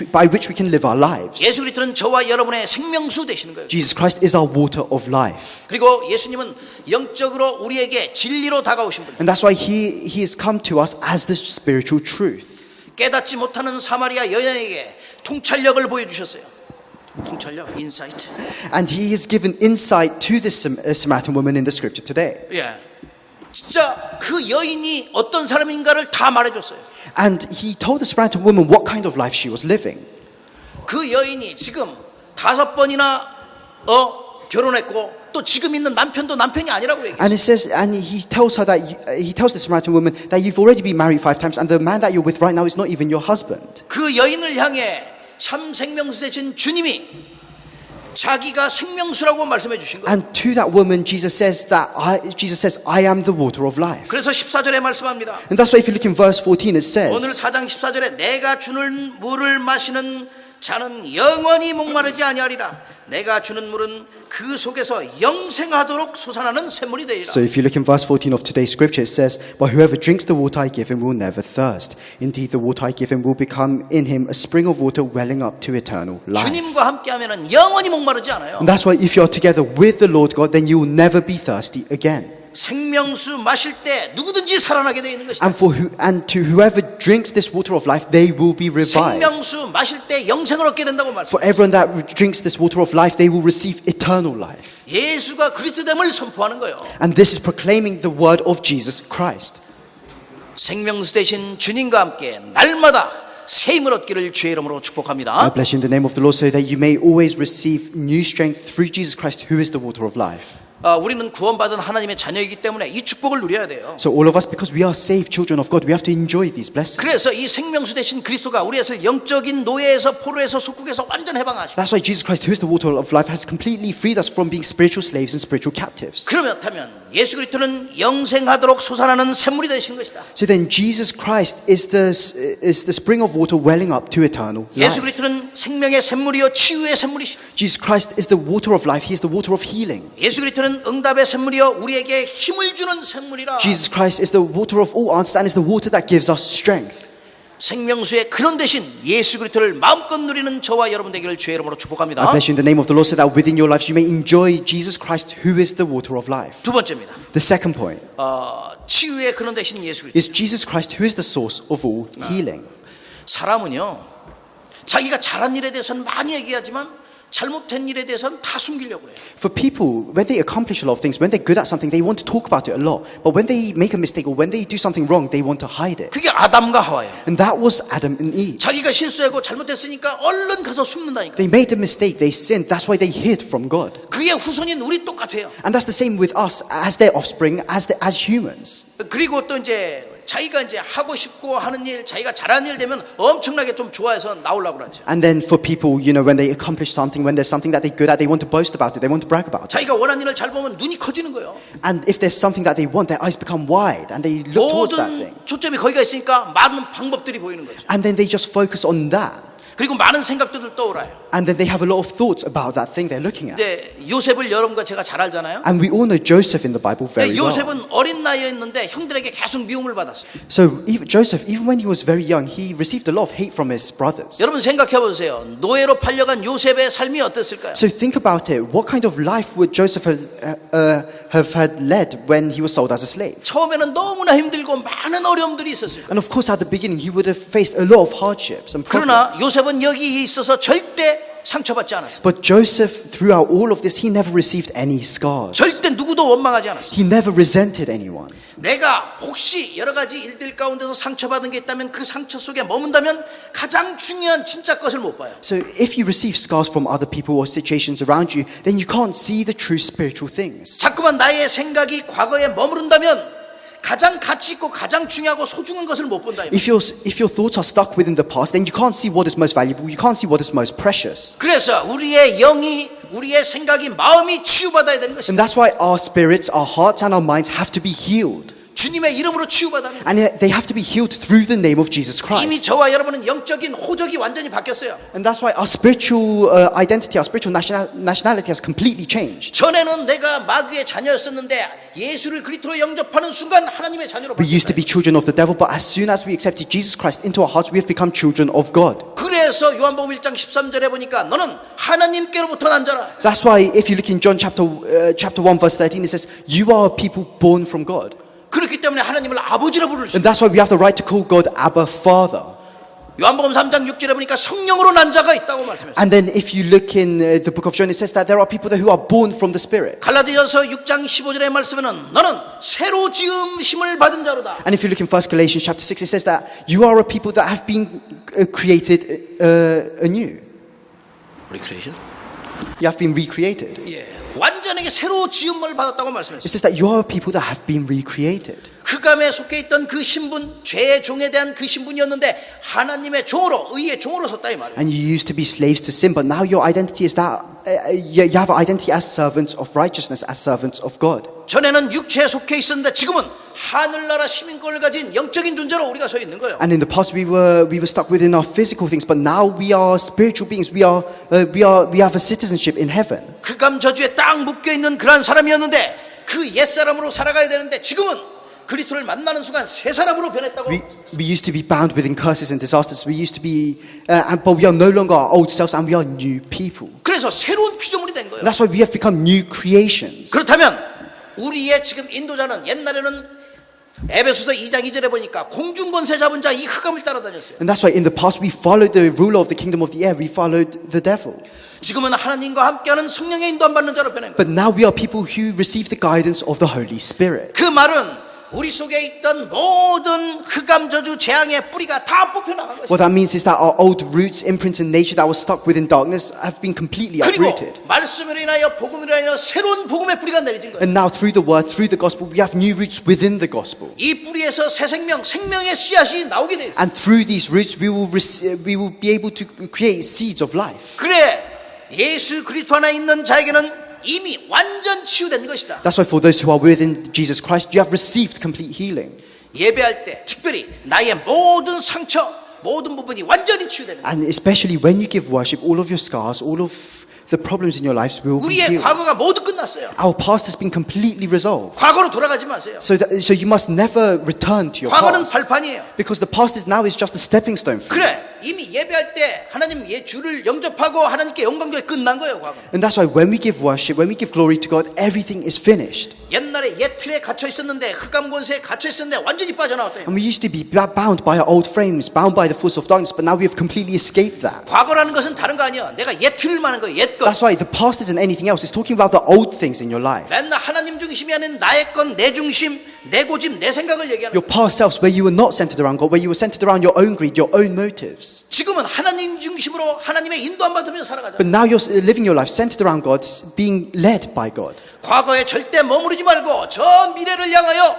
by which we can live our lives. 예수 그리스도는 저와 여러분의 생명수 되시는 거예요. Jesus Christ is our water of life. 그리고 예수님은 영적으로 우리에게 진리로 다가오신 분이에요. And that's why he has come to us as the spiritual truth. 깨닫지 못하는 사마리아 여인에게 통찰력을 보여주셨어요. 통찰력, 인사이트. And he has given insight to this Samaritan woman in the scripture today. 예, 진짜 그 여인이 어떤 사람인가를 다 말해줬어요. And he told the Samaritan woman what kind of life she was living. 그 여인이 지금 5번이나 결혼했고 또 지금 있는 남편도 남편이 아니라고 얘기해요. And it says, and he tells the Samaritan woman that you've already been married 5 times, and the man that you're with right now is not even your husband. 그 여인을 향해 참 생명수 되신 주님이 자기가 생명수라고 말씀해 주신 거예요. And to that woman, Jesus says, I am the water of life. 그래서 14절에 말씀합니다. And that's why if you look in verse 14, it 오늘 says, 4장 14절에 내가 주는 물을 마시는 자는 영원히 목마르지 아니하리라. 내가 주는 물은 그 속에서 영생하도록 솟아나는 샘물이 되리라. So if you look in verse 14 of today's scripture, it says, but whoever drinks the water I give him will never thirst. Indeed, the water I give him will become in him a spring of water welling up to eternal life. 주님과 함께하면은 영원히 목마르지 않아요. And that's why if you are together with the Lord God, then you will never be thirsty again. 생명수 마실 때 누구든지 살아나게 되어 있는 것이다. And to whoever drinks this water of life, they will be revived. 생명수 마실 때 영생을 얻게 된다고 말씀. For everyone that drinks this water of life, they will receive eternal life. 예수가 그리스도됨을 선포하는 거예요. And this is proclaiming the word of Jesus Christ. 생명수 되신 주님과 함께 날마다 새 힘을 얻기를 주의 이름으로 I 축복합니다. bless you in the name of the Lord so that you may always receive new strength through Jesus Christ, who is the water of life. 우리는 구원받은 하나님의 자녀이기 때문에 이 축복을 누려야 돼요. So all of us, because we are saved children of God, we have to enjoy these blessings. 그래서 이 생명수 되신 그리스도가 우리의 영적인 노예에서 포로에서 속국에서 완전 해방하시고 That's why Jesus Christ, who is the water of life, has completely freed us from being spiritual slaves and spiritual captives. 그렇다면 예수 그리스도는 영생하도록 솟아나는 샘물이 되신 것이다. So then Jesus Christ is the spring of water welling up to eternal 예수 life. 그리스도는 생명의 샘물이요 치유의 샘물이시다. Jesus Christ is the water of life. He is the water of healing. 예수 그리스도는 응답의 샘물이요 우리에게 힘을 주는 샘물이라. Jesus Christ is the water of all answers and is the water that gives us strength. 생명수의 근원 대신 예수 그리스도를 마음껏 누리는 저와 여러분 되기를 주의 이름으로 I 축복합니다. bless you in the name of the Lord so that within your lives you may enjoy Jesus Christ, who is the water of life. 두 번째입니다. The second point 치유의 근원 대신 예수 그리스도. is Jesus Christ, who is the source of all healing. 사람은요 자기가 잘한 일에 대해서는 많이 얘기하지만 잘못된 일에 대해서는 다 숨기려고 해요. For people, when they accomplish a lot of things, when they're good at something, they want to talk about it a lot. But when they make a mistake or when they do something wrong, they want to hide it. 그게 아담과 하와예요. And that was Adam and Eve. 자기가 실수하고 잘못했으니까 얼른 가서 숨는다니까. They made a mistake, they sinned, that's why they hid from God. 그의 후손인 우리 똑같아요. And that's the same with us as their offspring, as humans. 그리고 또 이제 자기가 이제 하고 싶고 하는 일, 자기가 잘하는 일 되면 엄청나게 좀 좋아해서 나오려고 그러죠. And then for people, you know, when they accomplish something, when there's something that they're good at, they want to boast about it, they want to brag about it. 자기가 원하는 일을 잘 보면 눈이 커지는 거예요. And if there's something that they want, their eyes become wide and they look towards that thing. 모든 초점이 거기가 있으니까 많은 방법들이 보이는 거죠. And then they just focus on that. 그리고 많은 생각들을 떠올라요. And then they have a lot of thoughts about that thing they're looking at. 이제 요셉을 여러분과 제가 잘 알잖아요. And we all know Joseph in the Bible very 근데 well. 요셉은 어린 나이였는데 형들에게 계속 미움을 받았어요. So Joseph, even when he was very young, he received a lot of hate from his brothers. 여러분 생각해 보세요. 노예로 팔려간 요셉의 삶이 어땠을까요? So think about it. What kind of life would Joseph have had led when he was sold as a slave? 처음에는 너무나 힘들고 많은 어려움들이 있었을 거예요. And of course, at the beginning, he would have faced a lot of hardships and 그러나 problems. 요셉은 여기에 있어서 절대 상처받지 않았어요. But Joseph, throughout all of this, he never received any scars. 절대 누구도 원망하지 않았어요. He never resented anyone. 내가 혹시 여러 가지 일들 가운데서 상처받은 게 있다면 그 상처 속에 머문다면 가장 중요한 진짜 것을 못 봐요. So if you receive scars from other people or situations around you, then you can't see the true spiritual things. 자꾸만 나의 생각이 과거에 머무른다면 가장 가치 있고 가장 중요하고 소중한 것을 못 본다. If your thoughts are stuck within the past, then you can't see what is most valuable. You can't see what is most precious. 그래서 우리의 영이, 우리의 생각이, 마음이 치유받아야 되는 것입니다. And that's why our spirits, our hearts, and our minds have to be healed. 주님의 이름으로 치유받아야 합니다. And they have to be healed through the name of Jesus 이미 Christ. 저와 여러분은 영적인 호적이 완전히 바뀌었어요. And that's why our spiritual identity, our spiritual nationality has completely changed. 전에는 내가 마귀의 자녀였었는데 예수를 그리스도로 영접하는 순간 하나님의 자녀로 We used to 바뀌었어요. be children of the devil, but as soon as we accepted Jesus Christ into our hearts, we have become children of God. 그래서 요한복음 1장 13절에 보니까 너는 하나님께로부터 난 자라. That's why if you look in John chapter 1 verse 13, it says, you are a people born from God. 그렇기 때문에 하나님을 아버지로 부를 수 And that's why we have the right to call God Abba Father. 요한복음 3장 6절에 보니까 성령으로 난 자가 있다고 말씀했어요. And then if you look in the book of John, it says that there are people there who are born from the Spirit. 갈라디아서 6장 15절의 말씀에는 너는 새로 지음심을 받은 자로다. And if you look in 1 Galatians chapter 6, it says that you are a people that have been created anew. 리크레이션? You have been recreated. 예, 완전하게 새로 지음을 받았다고 It 말씀했어요. says that you are a people that have been recreated. 흑암에 속해 있던 그 신분, 죄의 종에 대한 그 신분이었는데 하나님의 종으로, 의의 종으로 섰다 이 말이에요. And you used to be slaves to sin, but now your identity is that you have an identity as servants of righteousness, as servants of God. 전에는 육체에 속해 있었는데 지금은 하늘나라 시민권을 가진 영적인 존재로 우리가 서 있는 거예요. And in the past we were stuck within our physical things, but now we are spiritual beings. We have a citizenship in heaven. 흑암 저주에 딱 묶여 있는 그런 사람이었는데 그 옛 사람으로 살아가야 되는데 지금은 그리스도를 만나는 순간 새 사람으로 변했다고. We used to be bound within curses and disasters. We used to be, but we are no longer our old selves, and we are new people. 그래서 새로운 피조물이 된 거예요. And that's why we have become new creations. 그렇다면 우리의 지금 인도자는 옛날에는 에베소서 2장 2절에 보니까 공중권세 잡은 자 이 흑암을 따라다녔어요. And that's why in the past we followed the ruler of the kingdom of the air. We followed the devil. 지금은 하나님과 함께하는 성령의 인도함 받는 자로 변한 거예요. But now we are people who receive the guidance of the Holy Spirit. 그 말은 우리 속에 있던 모든 흑암 저주 재앙의 뿌리가 다 뽑혀나간 것입니다. What that means is that our old roots, imprints in nature that were stuck within darkness have been completely 그리고 uprooted. 말씀으로 인하여 복음으로 인하여 새로운 복음의 뿌리가 내려진 거예요. And now through the word, through the gospel, we have new roots within the gospel. 이 뿌리에서 새 생명, 생명의 씨앗이 나오게 돼요. And through these roots, we will be able to create seeds of life. 그래 예수 그리스도 안에 있는 자에게는 이미 완전 치유된 것이다. That's why for those who are within Jesus Christ, you have received complete healing. 예배할 때 특별히 나의 모든 상처, 모든 부분이 완전히 치유되는 거예요. And especially when you give worship, all of your scars, all of the problems in your lives will be 우리의 healed. 과거가 모두 끝났어요. Our past has been completely resolved. 과거로 돌아가지 마세요. So you must never return to your 과거는 past. 발판이에요. Because the past is now is just a stepping stone for you. 그래 이미 예배할 때 하나님 주를 영접하고 하나님께 영광 돌려 끝난 거예요. 과거. And that's why when we give worship, when we give glory to God, everything is finished. 옛날에 옛 틀에 갇혀 있었는데 흑암 권세에 갇혀 있었는데 완전히 빠져나왔대요. And we used to be bound by our old frames, bound by the force of darkness, but now we have completely escaped that. 과거라는 것은 다른 거 아니야. 내가 옛 틀을 말하는 거예요. 옛 것. That's why the past isn't anything else. It's talking about the old things in your life. 맨날 하나님 중심이 아닌 나의 것, 내 중심, 내 고집, 내 생각을 얘기하는 Your 거예요. past selves, where you were not centered around God, where you were centered around your own greed, your own motives. 지금은 하나님 중심으로 하나님의 인도 안 받으며 살아가자. But now you're living your life centered around God, being led by God. 과거에 절대 머무르지 말고 저 미래를 향하여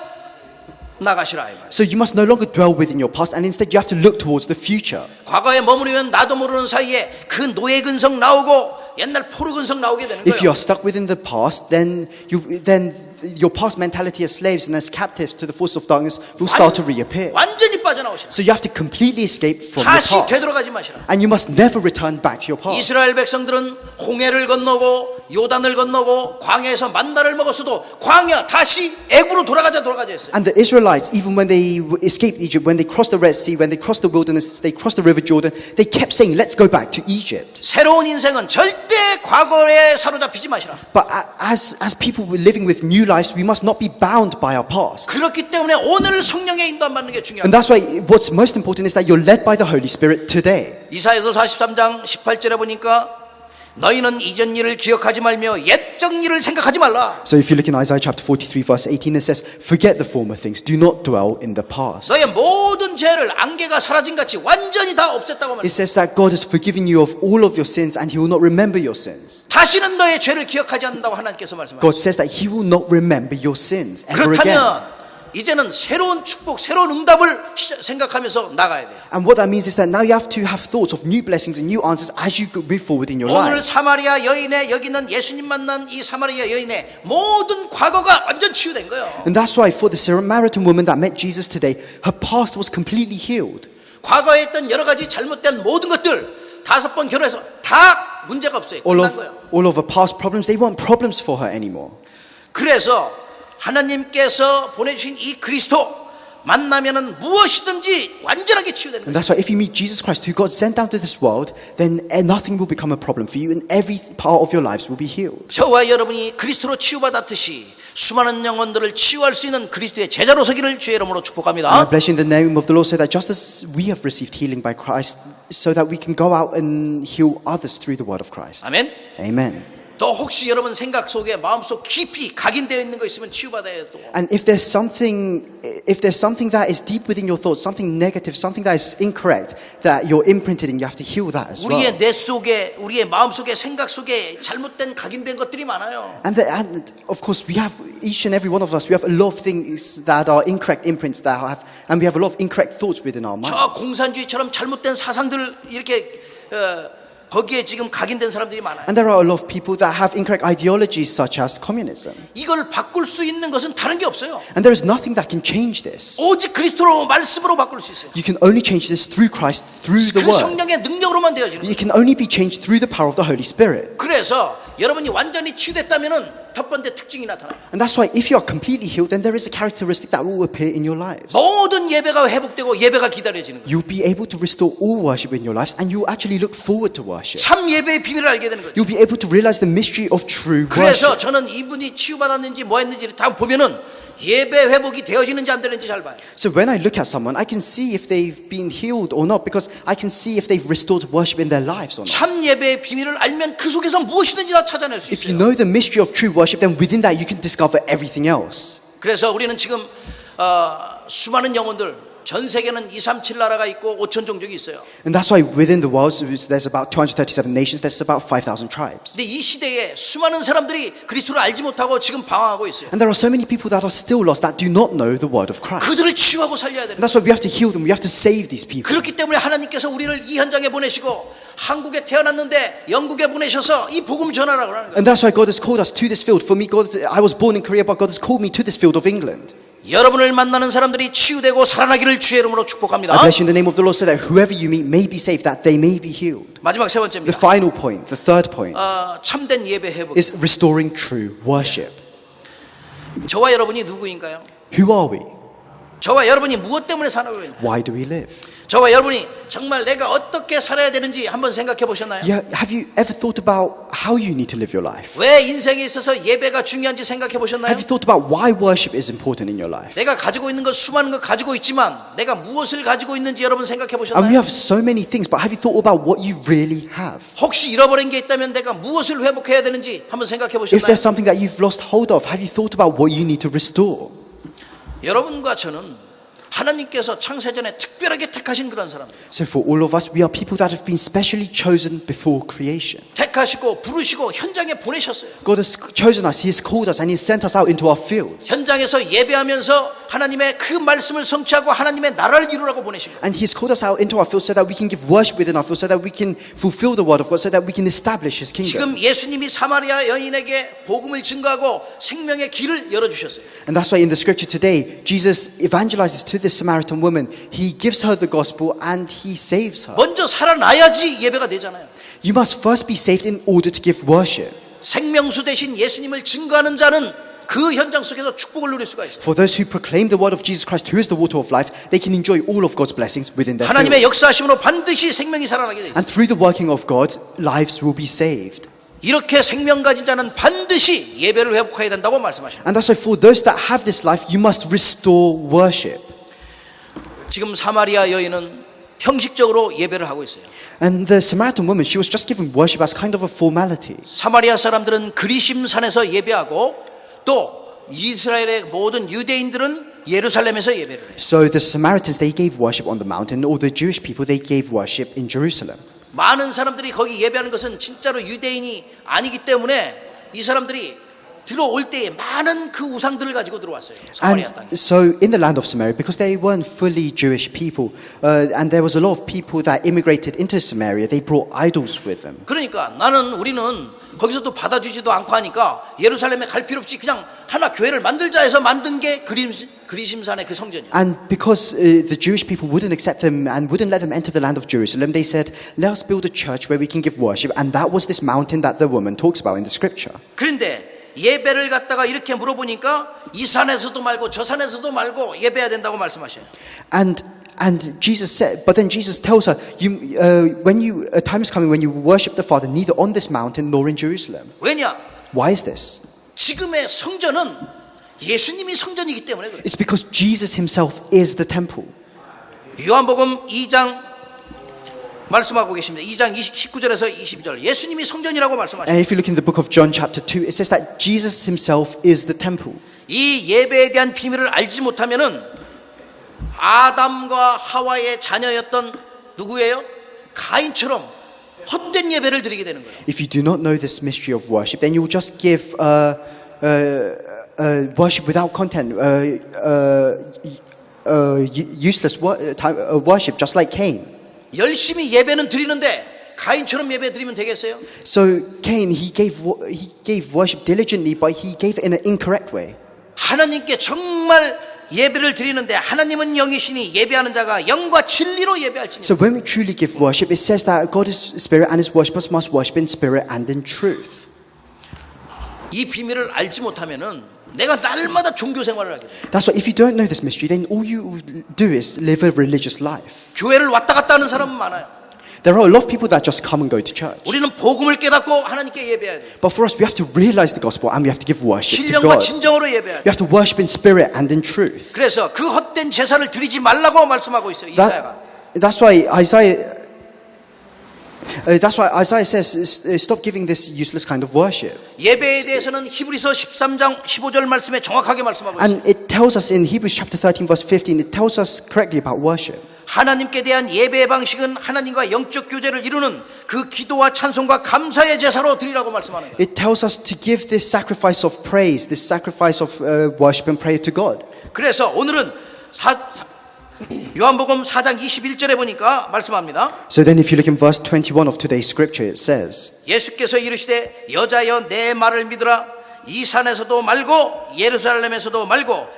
나가시라 이 말. So you must no longer dwell within your past, and instead you have to look towards the future. 과거에 머무르면 나도 모르는 사이에 그 노예 근성 나오고 옛날 포로 근성 나오게 되는 If you 거예요. are stuck within the past, then your past mentality as slaves and as captives to the force of darkness will start to reappear. 완전히 빠져나오시라. So you have to completely escape from the 다시 past. 되돌아가지 마시라. And you must never return back to your past. 이스라엘 백성들은 홍해를 건너고 요단을 건너고 광야에서 만나를 먹었어도 광야 다시 애굽으로 돌아가자 했어요. And the Israelites, even when they escaped Egypt, when they crossed the Red Sea, when they crossed the wilderness, they crossed the River Jordan, they kept saying, let's go back to Egypt. 새로운 인생은 절대 과거에 사로잡히지 마시라. But as people living with new lives, we must not be bound by our past. 그렇기 때문에 오늘 성령의 인도 안 받는 게 중요합니다. And that's why what's most important is that you're led by the Holy Spirit today. 이사야서 43장 18절에 보니까 너희는 이전 일을 기억하지 말며 옛적 일을 생각하지 말라. So if you look in Isaiah chapter 43 verse 18, it says, forget the former things, do not dwell in the past. 너의 모든 죄를 안개가 사라진 같이 완전히 다 없앴다고 말합니다. It says that God has forgiven you of all of your sins and He will not remember your sins. 다시는 너의 죄를 기억하지 않는다고 하나님께서 말씀하십니다. God says that He will not remember your sins ever again. 그렇다면 이제는 새로운 축복, 새로운 응답을 생각하면서 나가야 돼요. And what that means is that now you have to have thoughts of new blessings and new answers as you move forward in your 오늘 lives. 사마리아 여인의 여기는 예수님 만난 이 사마리아 여인의 모든 과거가 완전 치유된 거예요. And that's why for the Samaritan woman that met Jesus today, her past was completely healed. 과거에 있던 여러 가지 잘못된 모든 것들 5번 결혼해서 다 문제가 없어요. 끝난 거예요. All of her past problems, they weren't problems for her anymore. 그래서 하나님께서 보내주신 이 그리스도 만나면은 무엇이든지 완전하게 치유되는 And 거예요. that's why if you meet Jesus Christ, who God sent down to this world, then nothing will become a problem for you and every part of your lives will be healed. 저와 여러분이 그리스도로 치유받았듯이 수많은 영혼들을 치유할 수 있는 그리스도의 제자로 서기를 주의 이름으로 And I 축복합니다. bless you in the name of the Lord so that just as we have received healing by Christ, so that we can go out and heal others through the word of Christ. 아멘. Amen. 또 혹시 여러분 생각 속에 마음속 깊이 각인되어 있는 거 있으면 치유받아야 또. And if there's something that is deep within your thoughts, something negative, something that is incorrect, that you're imprinted in, you have to heal that as well. 우리의 뇌 속에, 우리의 마음 속에, 생각 속에 잘못된 각인된 것들이 많아요. And of course, we have, each and every one of us, we have a lot of things that are incorrect imprints that have, and we have a lot of incorrect thoughts within our minds. 저 공산주의처럼 잘못된 사상들 이렇게 거기에 지금 각인된 사람들이 많아요. And there are a lot of people that have incorrect ideologies such as communism. 이걸 바꿀 수 있는 것은 다른 게 없어요. And there is nothing that can change this. 오직 그리스도로 말씀으로 바꿀 수 있어요. You can only change this through Christ, through the 그 word. 성령의 능력으로만 되어지는 거예요. It can only be changed through the power of the Holy Spirit. 그래서 여러분이 완전히 치유됐다면은 첫 번째 특징이 나타나요. And that's why if you are completely healed, then there is a characteristic that will appear in your lives. 모든 예배가 회복되고 예배가 기다려지는 거예요. You'll be able to restore all worship in your lives, and you'll actually look forward to worship. 참 예배의 비밀을 알게 되는 거죠. You'll be able to realize the mystery of true 그래서 worship. 저는 이분이 치유받았는지 뭐 했는지를 다 보면은 예배 회복이 되어지는지 안 되는지 잘 봐요. So when I look at someone, I can see if they've been healed or not, because I can see if they've restored worship in their lives or not. 참 예배의 비밀을 알면 그 속에서 무엇이든지 다 찾아낼 수 If you 있어요. know the mystery of true worship, then within that you can discover everything else. 그래서 우리는 지금 수많은 영혼들, 전 세계는 237 나라가 있고 5천 종족이 있어요. And that's why within the world there's about 237 nations, there's about 5,000 tribes. 근데 이 시대에 수많은 사람들이 그리스도를 알지 못하고 지금 방황하고 있어요. And there are so many people that are still lost that do not know the word of Christ. 그들을 치유하고 살려야 And 됩니다. that's why we have to heal them, we have to save these people. 그렇기 때문에 하나님께서 우리를 이 현장에 보내시고 한국에 태어났는데 영국에 보내셔서 이 복음 전하라고 하는 거예요. And that's why God has called us to this field. For me, I was born in Korea, but God has called me to this field of England. 여러분을 만나는 사람들이 치유되고 살아나기를 주의 이름으로 축복합니다. I bless you in the name of the Lord so that whoever you meet may be saved, that they may be healed. 마지막 세 The 번째입니다. final point, the third point, 참된 예배 회복. is restoring true worship. 저와 여러분이 누구인가요? Who are we? 저와 여러분이 무엇 때문에 사는 거예요? Why do we live? 저와 여러분이 정말 내가 어떻게 살아야 되는지 한번 생각해 보셨나요? Yeah, have you ever thought about how you need to live your life? 왜 인생에 있어서 예배가 중요한지 생각해 보셨나요? Have you thought about why worship is important in your life? 내가 가지고 있는 것 수많은 것 가지고 있지만 내가 무엇을 가지고 있는지 여러분 생각해 And we 보셨나요? have so many things, but have you thought about what you really have? 혹시 잃어버린 게 있다면 내가 무엇을 회복해야 되는지 한번 생각해 If 보셨나요? there's something that you've lost hold of, have you thought about what you need to restore? 여러분과 저는 하나님께서 창세전에 특별하게 택하신 그런 사람들. So for all of us, we are people that have been specially chosen before creation. 택하시고 부르시고 현장에 보내셨어요. God has chosen us, He has called us, and He has sent us out into our fields. 현장에서 예배하면서 하나님의 그 말씀을 성취하고 하나님의 나라를 이루라고 보내신 거예요. And He has called us out into our fields so that we can give worship within our fields, so that we can fulfill the word of God, so that we can establish His kingdom. 지금 예수님이 사마리아 여인에게 복음을 증거하고 생명의 길을 열어주셨어요. And that's why in the scripture today, Jesus evangelizes to this Samaritan woman. He gives her the gospel and He saves her. 먼저 살아나야지 예배가 되잖아요. You must first be saved in order to give worship. 생명수 대신 예수님을 증거하는 자는 그 현장 속에서 축복을 누릴 수가 있어요. For those who proclaim the word of Jesus Christ, who is the water of life, they can enjoy all of God's blessings within their 하나님의 fields. 역사하심으로 반드시 생명이 살아나게 돼 있어요. And through the working of God, lives will be saved. 이렇게 생명 가진 자는 반드시 예배를 회복해야 된다고 말씀하십니다. And that's why for those that have this life, you must restore worship. 지금 사마리아 여인은 형식적으로 예배를 하고 있어요. And the Samaritan woman, she was just given worship as kind of a formality. 사마리아 사람들은 그리심산에서 예배하고 또 이스라엘의 모든 유대인들은 예루살렘에서 예배를 해요. So the Samaritans, they gave worship on the mountain. All the Jewish people, they gave worship in Jerusalem. 많은 사람들이 거기 예배하는 것은 진짜로 유대인이 아니기 때문에 이 사람들이 들어올 때에 많은 그 우상들을 가지고 들어왔어요. And 사마리아 땅에. so in the land of Samaria, because they weren't fully Jewish people, and there was a lot of people that immigrated into Samaria, they brought idols with them. 그러니까 우리는 거기서도 받아주지도 않고 하니까 예루살렘에 갈 필요 없이 그냥 하나 교회를 만들자 해서 만든 게 그리심산의 그 성전이에요. And because the Jewish people wouldn't accept them and wouldn't let them enter the land of Jerusalem, they said, let us build a church where we can give worship. And that was this mountain that the woman talks about in the scripture. 그런데 예배를 갖다가 이렇게 물어보니까 이 산에서도 말고 저 산에서도 말고 예배해야 된다고 말씀하셔요. And Jesus said, but then Jesus tells her, a time is coming when you worship the Father neither on this mountain nor in Jerusalem. 왜냐? Why is this? 지금의 성전은 예수님이 성전이기 때문에 그래요. It's because Jesus himself is the temple. 요한복음 2장 말씀하고 계십니다. 2장 19절에서 22절 예수님이 성전이라고 말씀하십니다. And if you look in the book of John chapter 2, it says that Jesus himself is the temple. 이 예배에 대한 비밀을 알지 못하면은 아담과 하와의 자녀였던 누구예요? 가인처럼 헛된 예배를 드리게 되는 거예요. If you do not know this mystery of worship, then you will just give worship without content, useless worship, just like Cain. 열심히 예배는 드리는데 가인처럼 예배 드리면 되겠어요? So Cain, he gave worship diligently, but he gave it in an incorrect way. 하나님께 정말 예배를 드리는데 하나님은 영이시니 예배하는 자가 영과 진리로 예배할지니. So when we truly give worship, it says that God is spirit and his worshippers must worship in spirit and in truth. 이 비밀을 알지 못하면은 내가 날마다 종교 생활을 하게 돼. That's why if you don't know this mystery, then all you do is live a religious life. 교회를 왔다 갔다 하는 사람은 많아요. There are a lot of people that just come and go to church. 우리는 복음을 깨닫고 하나님께 예배해야 돼. But for us, we have to realize the gospel and we have to give worship to 신령과 God. 진정으로 예배해야 돼. We have to worship in spirit and in truth. 그래서 그 헛된 제사를 드리지 말라고 말씀하고 있어요. 이사야가. That's why Isaiah That's why Isaiah says, stop giving this useless kind of worship. 예배에 대해서는 히브리서 13장 15절 말씀에 정확하게 말씀하고 있습니다. And it tells us in Hebrews chapter 13 verse 15, it tells us correctly about worship. 하나님께 대한 예배의 방식은 하나님과 영적 교제를 이루는 그 기도와 찬송과 감사의 제사로 드리라고 말씀하는 거예요. It tells us to give this sacrifice of praise, this sacrifice of worship and prayer to God. 그래서 오늘은 요한복음 4장 21절에 보니까 말씀합니다. So then if you look in verse 21 of today's scripture, it says, 예수께서 이르시되 여자여 내 말을 믿으라. 이 산에서도 말고 예루살렘에서도 말고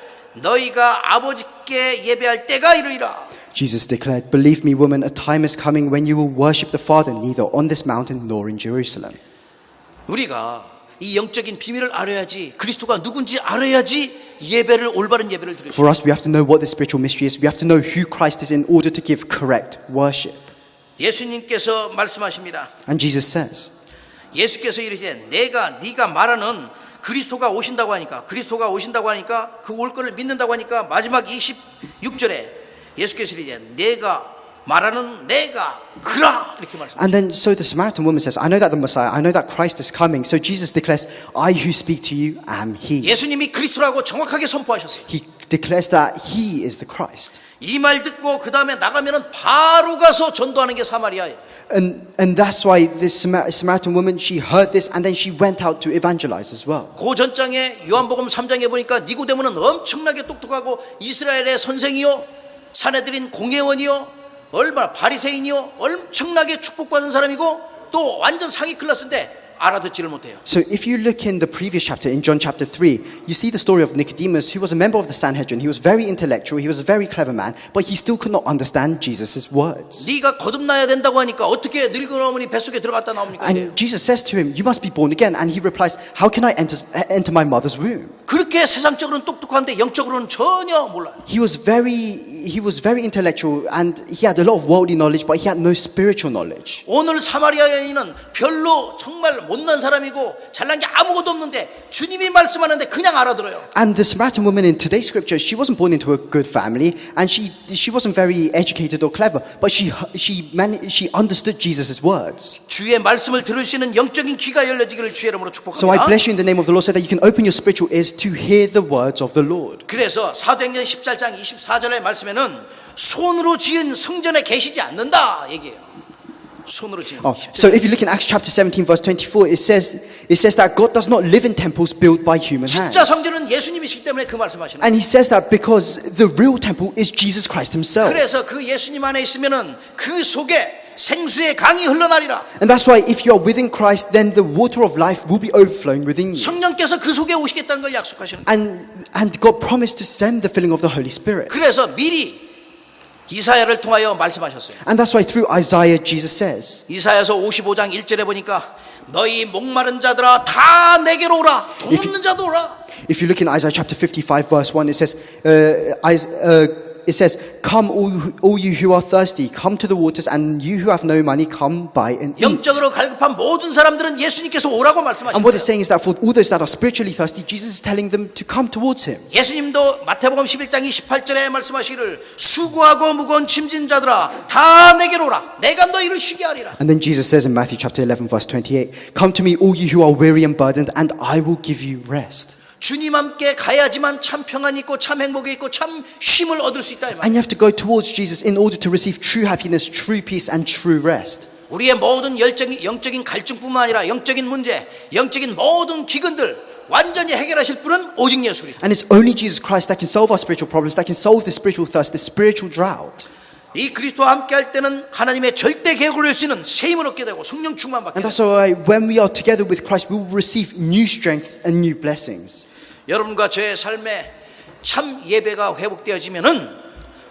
너희가 아버지께 예배할 때가 이르리라. Jesus declared, Believe me, woman, a time is coming when you will worship the Father neither on this mountain nor in Jerusalem. 우리가 이 영적인 비밀을 알아야지, 그리스도가 누군지 알아야지 예배를, 올바른 예배를 드릴 수 For us, we have to know what the spiritual mystery is. We have to know who Christ is in order to give correct worship. 예수님께서 말씀하십니다. And Jesus says, 예수께서 이르시되 네가 말하는 그리스도가 오신다고 하니까 그 올 거를 믿는다고 하니까 마지막 26절에 예수께서 이르시되 내가 말하는 내가 그라 이렇게 말씀합니다. and then so the Samaritan woman says, I know that the Messiah, I know that Christ is coming. So Jesus declares, I who speak to you am He. 예수님이 그리스도라고 정확하게 선포하셨어요. He declares that He is the Christ. 이 말 듣고 그 다음에 나가면은 바로 가서 전도하는 게 사마리아예요. And that's why this Samaritan woman, she heard this and then she went out to evangelize as well. 그 전장에 요한복음 3장에 보니까 니고데모는 엄청나게 똑똑하고 이스라엘의 선생이요 사내들인 공회원이요 얼마나 바리새인이요 엄청나게 축복받은 사람이고 또 완전 상위 클래스인데 알아듣지를 못해요. So if you look in the previous chapter, in John chapter 3, you see the story of Nicodemus, who was a member of the Sanhedrin. He was very intellectual, he was a very clever man, but he still could not understand Jesus' words. 네가 거듭나야 된다고 하니까 어떻게 늙은 어머니 뱃속에 들어갔다 나옵니까? And Jesus says to him, you must be born again. And he replies, how can I enter my mother's womb? 그렇게 세상적으로는 똑똑한데 영적으로는 전혀 몰라요. He was very intellectual and he had a lot of worldly knowledge, but he had no spiritual knowledge. 오늘 사마리아 여인은 별로 정말 못난 사람이고 잘난 게 아무것도 없는데 주님이 말씀하는데 그냥 알아들어요. And the Samaritan woman in today's scripture, she wasn't born into a good family and she wasn't very educated or clever, but she understood Jesus' words. 주의 말씀을 들을 수 있는 영적인 귀가 열려지기를 주의 이름으로 So I 축복합니다. bless you in the name of the Lord so that you can open your spiritual ears to hear the words of the Lord. 그래서 사도행전 17장 24절의 말씀에는 손으로 지은 성전에 계시지 않는다 얘기해요. 손으로 지은. So if you look in Acts chapter 17 verse 24, it says that God does not live in temples built by human hands. 진짜 성전은 예수님이시기 때문에 그 말씀하시는 거예요. And he says that because the real temple is Jesus Christ himself. 그래서 그 예수님 안에 있으면은 그 속에 생수의 강이 흘러나리라. And that's why if you are within Christ, then the water of life will be overflowing within you. 성령께서 그 속에 오시겠다는 걸 약속하시는 거예요. And God promised to send the filling of the Holy Spirit. 그래서 미리 이사야를 통하여 말씀하셨어요. And that's why through Isaiah, Jesus says, 이사야서 55장 1절에 보니까 너희 목마른 자들아 다 내게로 오라. 돈 없는 자도 오라. if you look in Isaiah chapter 55 verse 1, it says, come all you who are thirsty, come to the waters, and you who have no money, come buy and eat. 영적으로 갈급한 모든 사람들은 예수님께서 오라고 말씀하시는 And what 거예요. it's saying is that for all those that are spiritually thirsty, Jesus is telling them to come towards him. 예수님도 마태복음 11장 28절에 말씀하시기를 수고하고 무거운 짐진 자들아 다 내게로 오라. 내가 너희를 쉬게 하리라. And then Jesus says in Matthew chapter 11 verse 28, come to me all you who are weary and burdened, and I will give you rest. 주님 함께 가야지만 참 평안이 있고 참 행복이 있고 참 쉼을 얻을 수 있다 이 말이에요. And you have to go towards Jesus in order to receive true happiness, true peace, and true rest. 우리의 모든 영적인 갈증뿐만 아니라 영적인 문제, 영적인 모든 기근들 완전히 해결하실 분은 오직 예수 그리스도. And it's only Jesus Christ that can solve our spiritual problems, that can solve the spiritual thirst, the spiritual drought. 이 그리스도와 함께 할 때는 하나님의 절대 계획을 할 수 있는 새 힘을 얻게 되고 성령 충만 받게 And 되고. that's why when we are together with Christ, we will receive new strength and new blessings. 여러분과 저의 삶에 참 예배가 회복되어지면은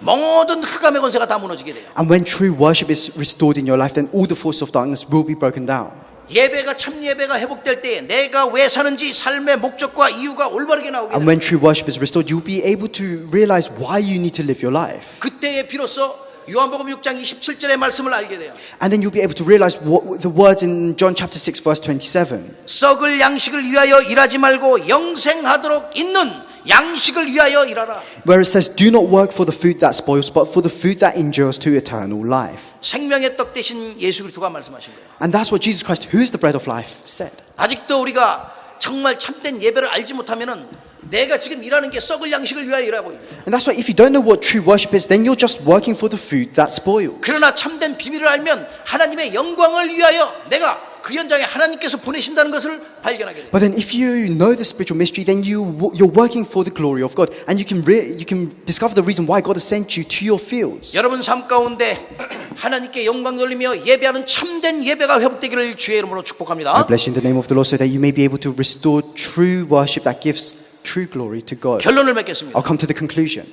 모든 흑암의 권세가 다 무너지게 돼요. And when true worship is restored in your life, then all the forces of darkness will be broken down. 예배가 참 예배가 회복될 때 내가 왜 사는지 삶의 목적과 이유가 올바르게 나오게 And 돼요. when true worship is restored, you'll be able to realize why you need to live your life. 그때에 비로소 요한복음 6장 27절의 말씀을 알게 돼요. And then you'll be able to realize what the words in John chapter 6 verse 27. 썩을 양식을 위하여 일하지 말고 영생하도록 있는 양식을 위하여 일하라. Where it says, do not work for the food that spoils, but for the food that endures to eternal life. 생명의 떡 대신 예수 그리스도가 말씀하신 거예요. And that's what Jesus Christ, who is the bread of life, said. 아직도 우리가 정말 참된 예배를 알지 못하면은 내가 지금 일하는 게 썩을 양식을 위하여 일하고 있는 거예요. And that's why if you don't know what true worship is, then you're just working for the food that spoils. 그러나 참된 비밀을 알면 하나님의 영광을 위하여 내가 그 현장에 하나님께서 보내신다는 것을 발견하게 돼요. But then if you know the spiritual mystery, then you're working for the glory of God. And you can discover the reason why God has sent you to your fields. 여러분 삶 가운데 하나님께 영광 돌리며 예배하는 참된 예배가 회복되기를 주의 이름으로 I 축복합니다. bless you in the name of the Lord so that you may be able to restore true worship that gives true glory to God. 결론을 맺겠습니다. I'll come to the conclusion.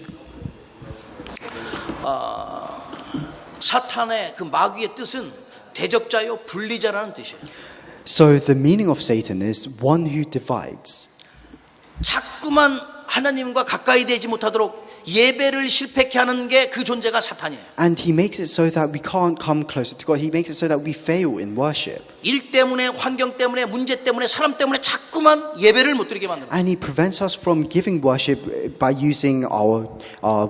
사탄의 그 마귀의 뜻은 대적자요 분리자라는 뜻이에요. So the meaning of Satan is one who divides. 자꾸만 하나님과 가까이 되지 못하도록 예배를 실패케 하는 게 그 존재가 사탄이에요. And he makes it so that we can't come closer to God. He makes it so that we fail in worship. 일 때문에 환경 때문에 문제 때문에 사람 때문에 자꾸만 예배를 못 드리게 만듭니다. And he prevents us from giving worship by using our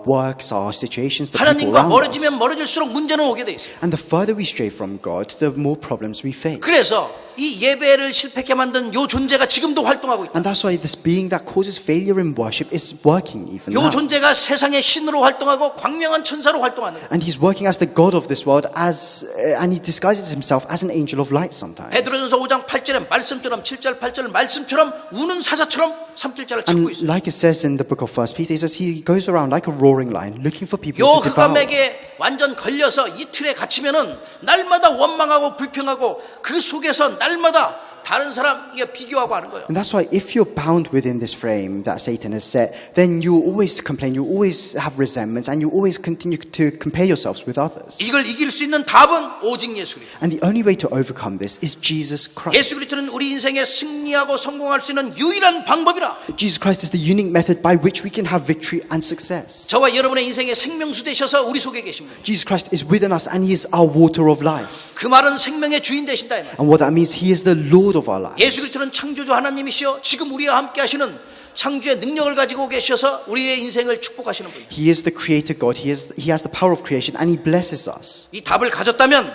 works, our situations, the people 하나님과 around 멀어지면 us. 멀어질수록 문제는 오게 돼 있어요. And the further we stray from God, the more problems we face. 그래서 이 예배를 실패케 만든 요 존재가 지금도 활동하고 있다. And that's why this being that causes failure in worship is working even 요 now. 존재가 세상의 신으로 활동하고 광명한 천사로 활동하는 거예요. And he's working as the God of this world, and he disguises himself as an angel of light sometimes. 베드로전서 5장 8절에 말씀처럼 7절 8절 말씀처럼 우는 사자처럼 삼킬자를 찾고 And 있어요. like it says in the book of 1 Peter, it says he goes around like a roaring lion looking for people 요 to devour. 흑암에게 완전 걸려서 이틀에 갇히면은 날마다 원망하고 불평하고 그 속에서 날마다 다른 사람 비교하고 하는 거예요. And that's why if you're bound within this frame that Satan has set, then you always complain, you always have resentments, and you always continue to compare yourselves with others. 이걸 이길 수 있는 답은 오직 예수 그리스도. And the only way to overcome this is Jesus Christ. 예수 그리스도는 우리 인생에 승리하고 성공할 수 있는 유일한 방법이라. Jesus Christ is the unique method by which we can have victory and success. 저와 여러분의 인생에 생명수 되셔서 우리 속에 계십니다. Jesus Christ is within us and he is our water of life. 그 말은 생명의 주인 되신다 이 말. And what that means, he is the Lord of our lives. 예수 그리스도는 창조주 하나님이시여 지금 우리와 함께 하시는 창조의 능력을 가지고 계셔서 우리의 인생을 축복하시는 분이에요. He is the creator God. He has the power of creation and he blesses us. 이 답을 가졌다면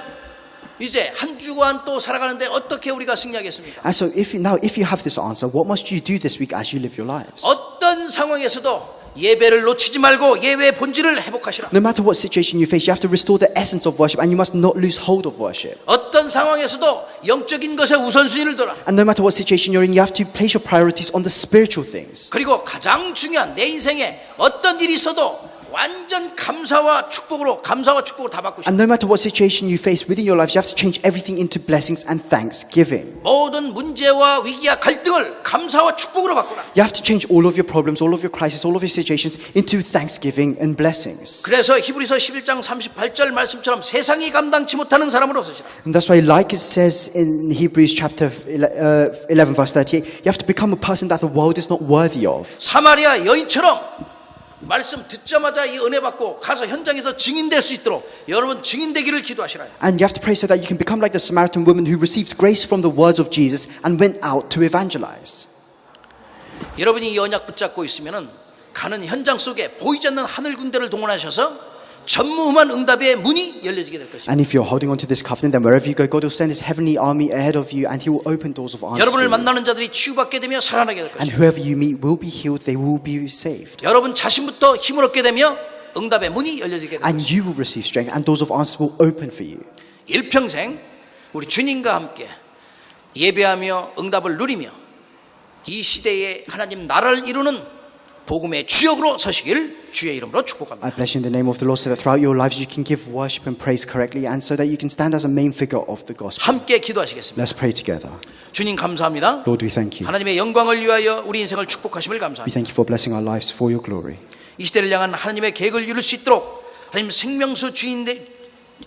이제 한 주간 또 살아가는데 어떻게 우리가 승리하겠습니까? And so if you have this answer, what must you do this week as you live your lives? 어떤 상황에서도 예배를 놓치지 말고 예배의 본질을 회복하시라. No matter what situation you face, you have to restore the essence of worship and you must not lose hold of worship. 어떤 상황에서도 영적인 것에 우선순위를 둬라. And no matter what situation you're in, you have to place your priorities on the spiritual things. 그리고 가장 중요한 내 인생에 어떤 일이 있어도 완전 감사와 축복으로 다 받고 싶어. And no matter what situation you face within your lives, you have to change everything into blessings and thanksgiving. 모든 문제와 위기와 갈등을 감사와 축복으로 바꾸라. You have to change all of your problems, all of your crises, all of your situations into thanksgiving and blessings. 그래서 히브리서 11장 38절 말씀처럼 세상이 감당치 못하는 사람으로 서시라. And that's why, like it says in Hebrews chapter 11 verse 38, you have to become a person that the world is not worthy of. 사마리아 여인처럼 말씀 듣자마자 이 은혜 받고 가서 현장에서 증인될 수 있도록 여러분 증인되기를 기도하시라요. And you have to pray so that you can become like the Samaritan woman who received grace from the words of Jesus and went out to evangelize. 여러분이 이 언약 붙잡고 있으면은 가는 현장 속에 보이지 않는 하늘 군대를 동원하셔서 전무후무한 응답의 문이 열려지게 될 것입니다. And if you're holding on to this covenant, then wherever you go, God will send His heavenly army ahead of you, and He will open doors of answers. 여러분을 만나는 자들이 치유받게 되며 살아나게 될 And 것입니다. whoever you meet will be healed; they will be saved. 여러분 자신부터 힘을 얻게 되며 응답의 문이 열려지게 될 And 것입니다. you will receive strength, and doors of answers will open for you. 일평생 우리 주님과 함께 예배하며 응답을 누리며 이 시대에 하나님 나라를 이루는 복음의 주역으로 서시길 주의 이름으로 축복합니다. I bless you in the name of the Lord, so that throughout your lives you can give worship and praise correctly, and so that you can stand as a main figure of the gospel. 함께 기도하시겠습니다. Let's pray together. 주님 감사합니다. Lord, we thank you. 하나님의 영광을 위하여 우리 인생을 축복하심을 We 감사합니다. thank you for blessing our lives for your glory. 이 시대를 향한 하나님의 계획을 이룰 수 있도록 하나님 생명수 주인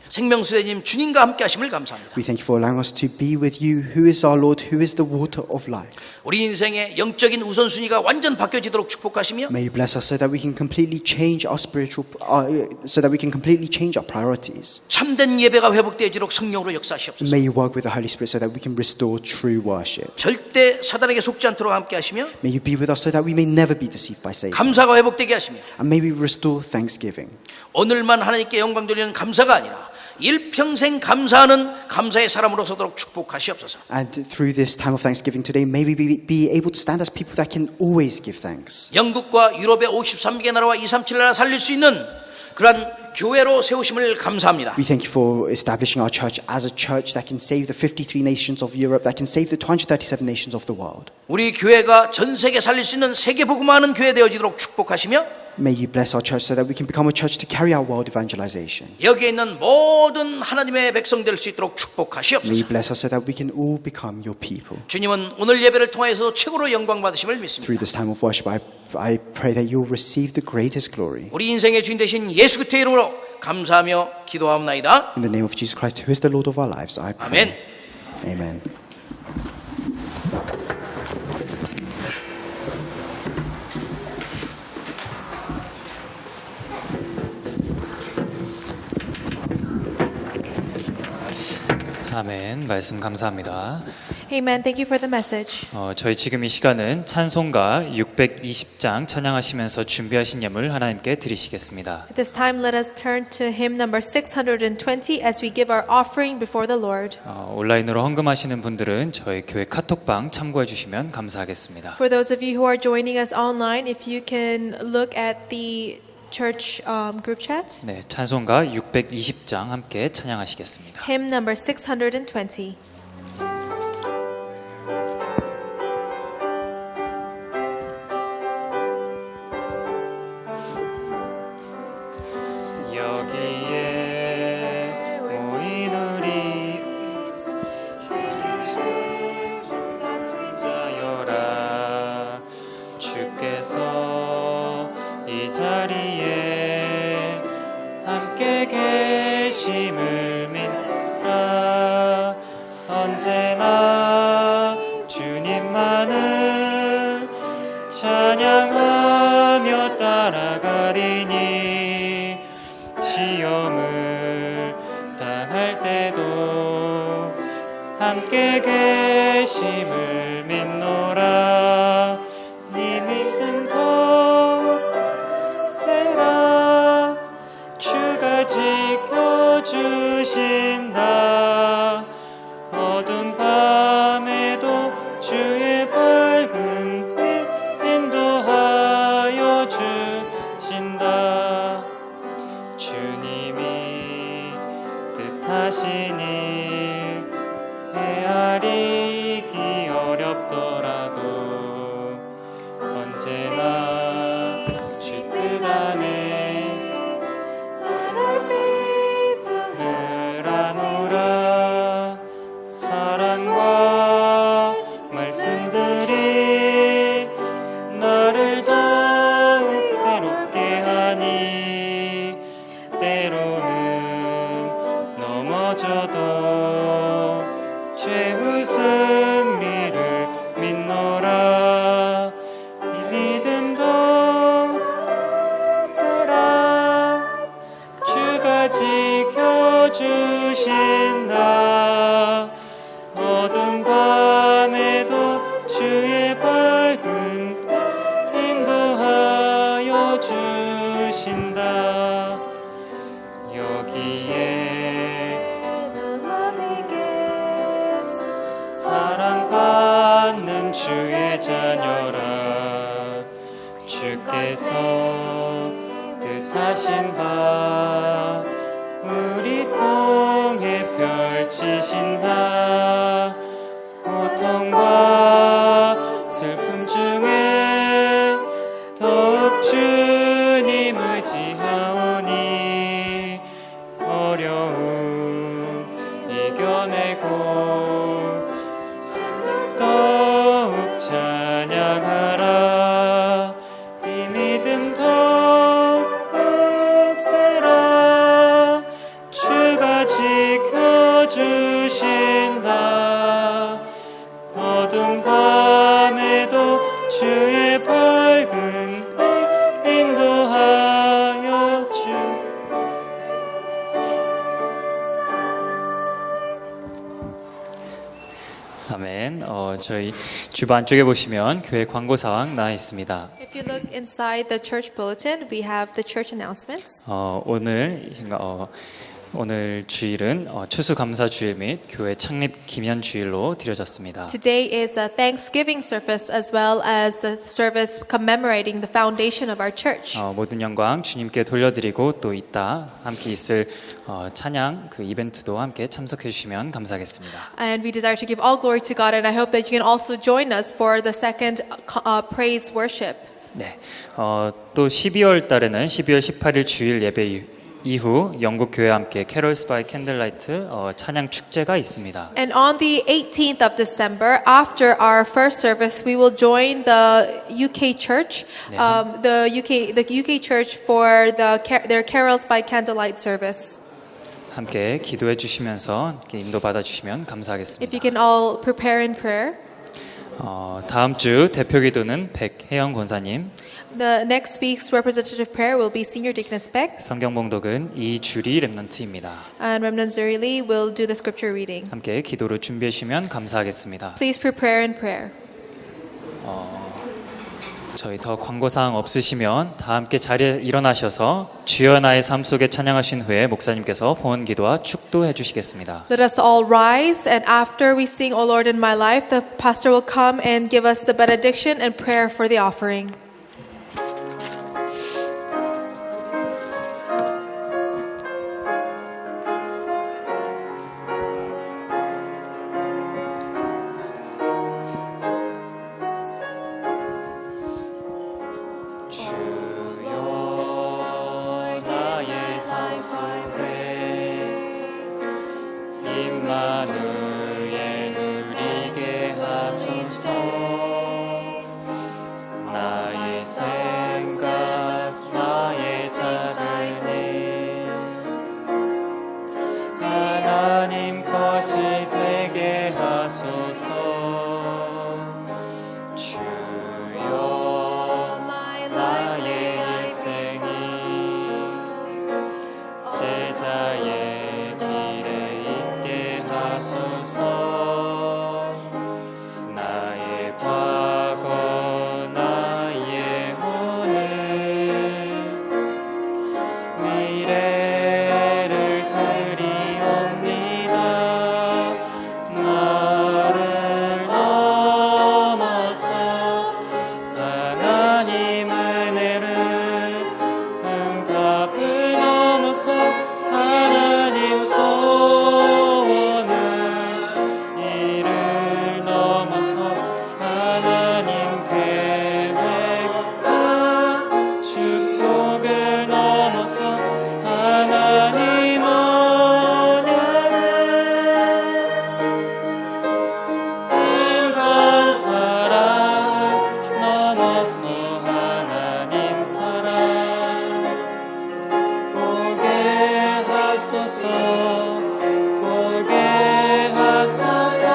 생명수대님 주님과 함께 하심을 감사합니다. We thank you for allowing us to be with you, who is our Lord, who is the water of life. 우리 인생의 영적인 우선순위가 완전 바뀌어지도록 축복하시며 May you bless us so that we can completely change our priorities. 참된 예배가 회복되어지도록 성령으로 역사하시옵소서. May you work with the Holy Spirit so that we can restore true worship. 절대 사단에게 속지 않도록 함께 하시며 May you be with us so that we may never be deceived by Satan. 감사가 회복되게 하시며 And may we restore thanksgiving. 오늘만 하나님께 영광 돌리는 감사가 아니라 일평생 감사하는 감사의 사람으로 서도록 축복하시옵소서. And through this time of thanksgiving today, may we be able to stand as people that can always give thanks. 영국과 유럽의 53개 나라와 237 나라 살릴 수 있는 그러한 교회로 세우심을 감사합니다. We thank you for establishing our church as a church that can save the 53 nations of Europe, that can save the 237 nations of the world. 우리 교회가 전 세계 살릴 수 있는 세계 복음화하는 교회 되어지도록 축복하시며 May you bless our church so that we can become a church to carry out world evangelization. 여기에 있는 모든 하나님의 백성 될 수 있도록 May 축복하시옵소서. you bless us so that we can all become your people. 주님은 오늘 예배를 통해서 최고로 영광 받으심을 믿습니다. Through this time of worship, I pray that you'll receive the greatest glory. 우리 인생의 주인 되신 예수 그리스도의 이름으로 감사하며 기도하옵나이다. In the name of Jesus Christ, who is the Lord of our lives, I pray. 아멘. Amen. 아멘. 말씀 감사합니다. Amen. Thank you for the message. 저희 지금 이 시간은 찬송가 620장 찬양하시면서 준비하신 예물 하나님께 드리시겠습니다. At this time, let us turn to hymn number 620 as we give our offering before the Lord. 온라인으로 헌금하시는 분들은 저희 교회 카톡방 참고해 주시면 감사하겠습니다. For those of you who are joining us online, if you can look at the church group chat. 네, 찬송가 620장 함께 찬양하시겠습니다. Hymn number 620. 여기에 모인 우리 자여라 주께서 이 자리에 함께 계심을 믿사 언제나 주님만을 찬양하며 따라가리니 시험을 당할 때도 함께 계심을 믿노라 이 믿음 더욱 세라 주가 지켜주신다 어두운 밤에도 주의 밝은 빛 인도하여 주신다 주님이 뜻하신 일 헤아리기 어렵더라도 언제나 주 뜻 안에 나를 아노라 사랑과 말씀들이 나를 더욱 새롭게 하니 때로는 넘어져도 최후 승리를 믿노라 이 믿음 더욱 세라 주가 지켜주신다 어두운 밤에도 주의 밝은 빛 인도하여 주신다 여기에 사랑받는 주의 자녀라 주께서 뜻하신 바 우리 통해 펼치신다 고통과 슬픔 중에 더욱 주님 의지하오니 어려움 이겨내고 더욱 찬양하라 이 믿음 더욱 굳세라 주가 아멘. 저희 주반 쪽에 보시면 교회 광고 사항 나와 있습니다. If you look inside the church bulletin, we have the church announcements. 오늘 주일은 추수감사 주일 및 교회 창립 기념 주일로 드려졌습니다. Today is a Thanksgiving service as well as a service commemorating the foundation of our church. 모든 영광 주님께 돌려드리고 또 이따 함께 있을 찬양 그 이벤트도 함께 참석해 주시면 감사하겠습니다. And we desire to give all glory to God, and I hope that you can also join us for the second praise worship. 네. 또 12월 달에는 12월 18일 주일 예배 이후 영국 교회와 함께 Carols by Candlelight 찬양 축제가 있습니다. And on the 18th of December, after our first service, we will join the UK church, the UK church for their Carols by Candlelight service. 함께 기도해 주시면서 이렇게 인도받아 주시면 If you 감사하겠습니다. can all prepare in prayer. 다음 주 대표 기도는 백혜영 권사님, The next week's representative prayer will be Senior Deaconess Beck, 성경 봉독은 이주리 랩넌트입니다. and Remnant Zuri Lee will do the scripture reading. 함께 기도로 준비해 주시면 감사하겠습니다. Please prepare in prayer. 저희 더 광고 사항 없으시면 다 함께 자리에 일어나셔서 주여 나의 삶 속에 찬양하신 후에 목사님께서 봉헌 기도와 축도해 주시겠습니다. Let us all rise, and after we sing O Lord in my life, the pastor will come and give us the benediction and prayer for the offering. 나의 삶 속에 임마누엘 누리게 하소서. 나의 생각 나의 자녀는 하나님 것이 되게 하소서. 주여 나의 일생이 제자의 길에 있게 하소서. 나의 과거 나의 오늘 미래를 드리옵니다. 나를 넘어서 하나님 은혜를 응답을 넘어서 하나님 소원을 이를 넘어서 하나님 계획과 축복을 넘어서 하나님 언약을 일반 사랑을 넘어서 하나님 사랑 보게 하소서. 보게 하소서.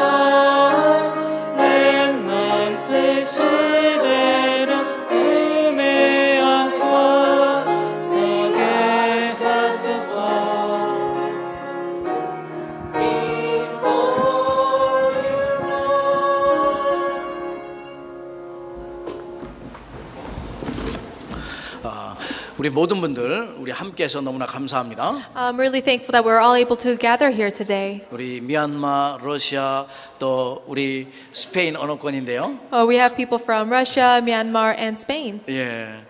렘넌트 시대를 품에 안고 서게 하소서. Before you, Lord. 우리 모든 분들 우리 함께해서 너무나 감사합니다. I'm really thankful that we're all able to gather here today. 우리 미얀마, 러시아 또 우리 스페인 언어권인데요. We have people from Russia, Myanmar, and Spain. 예,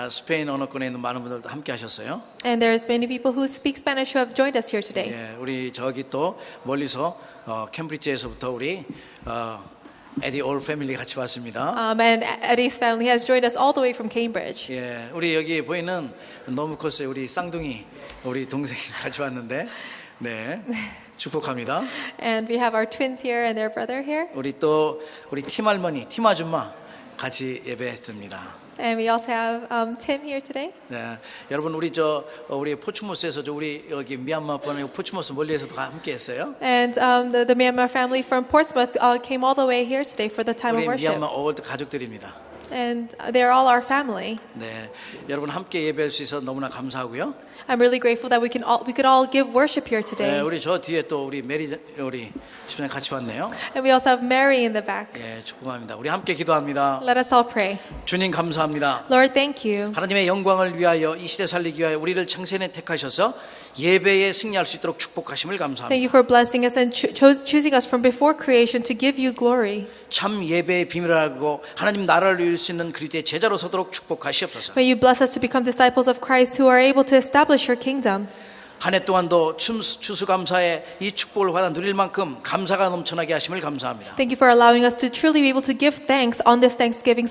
스페인 언어권에 있는 많은 분들도 함께 하셨어요. And there's many people who speak Spanish who have joined us here today. 예, 우리 저기 또 멀리서 캠브리지에서부터 우리 에디 올 패밀리 같이 왔습니다. And Eddie's family has joined us all the way from Cambridge. 예, 우리 여기 보이는 너무 컸어요. 우리 쌍둥이 우리 동생이 같이 왔는데, 네, 축복합니다. And we have our twins here and their brother here. 우리 또 우리 팀 할머니, 팀 아줌마 같이 예배했습니다. And we also have Tim here today. 네, 여러분 우리 우리 포츠모스에서 우리 여기 미얀마 분이 포츠모스 멀리에서도 함께했어요. And the Myanmar family from Portsmouth came all the way here today for the time of 우리 worship. 미얀마 어월드 가족들입니다. And they're all our family. 네, 여러분 함께 예배할 수 있어서 너무나 감사하고요. I'm really grateful that we could all give worship here 네, today. 우리 저 뒤에 또 우리 우리 집사님 같이 왔네요. And we also have Mary in the back. 예, 축복합니다. 우리 함께 기도합니다. Let us all pray. 주님 감사합니다. Lord, thank you. 하나님의 영광을 위하여 이 시대 살리기 위하여 우리를 창세에 택하셔서 예배에 승리할 수 있도록 축복하심을 Thank 감사합니다. you for blessing us and choosing us from before creation to give you glory. 참 예배의 비밀을 알고 하나님 나라를 이룰 수 있는 그리스도의 제자로 서도록 축복하시옵소서. May you bless us to become disciples of Christ who are able to establish your kingdom. 한 해 동안도 추수감사의 이 축복을 받아 누릴 만큼 감사가 넘쳐나게 하심을 감사합니다. Thank you for allowing us to truly be able to give thanks on this Thanksgiving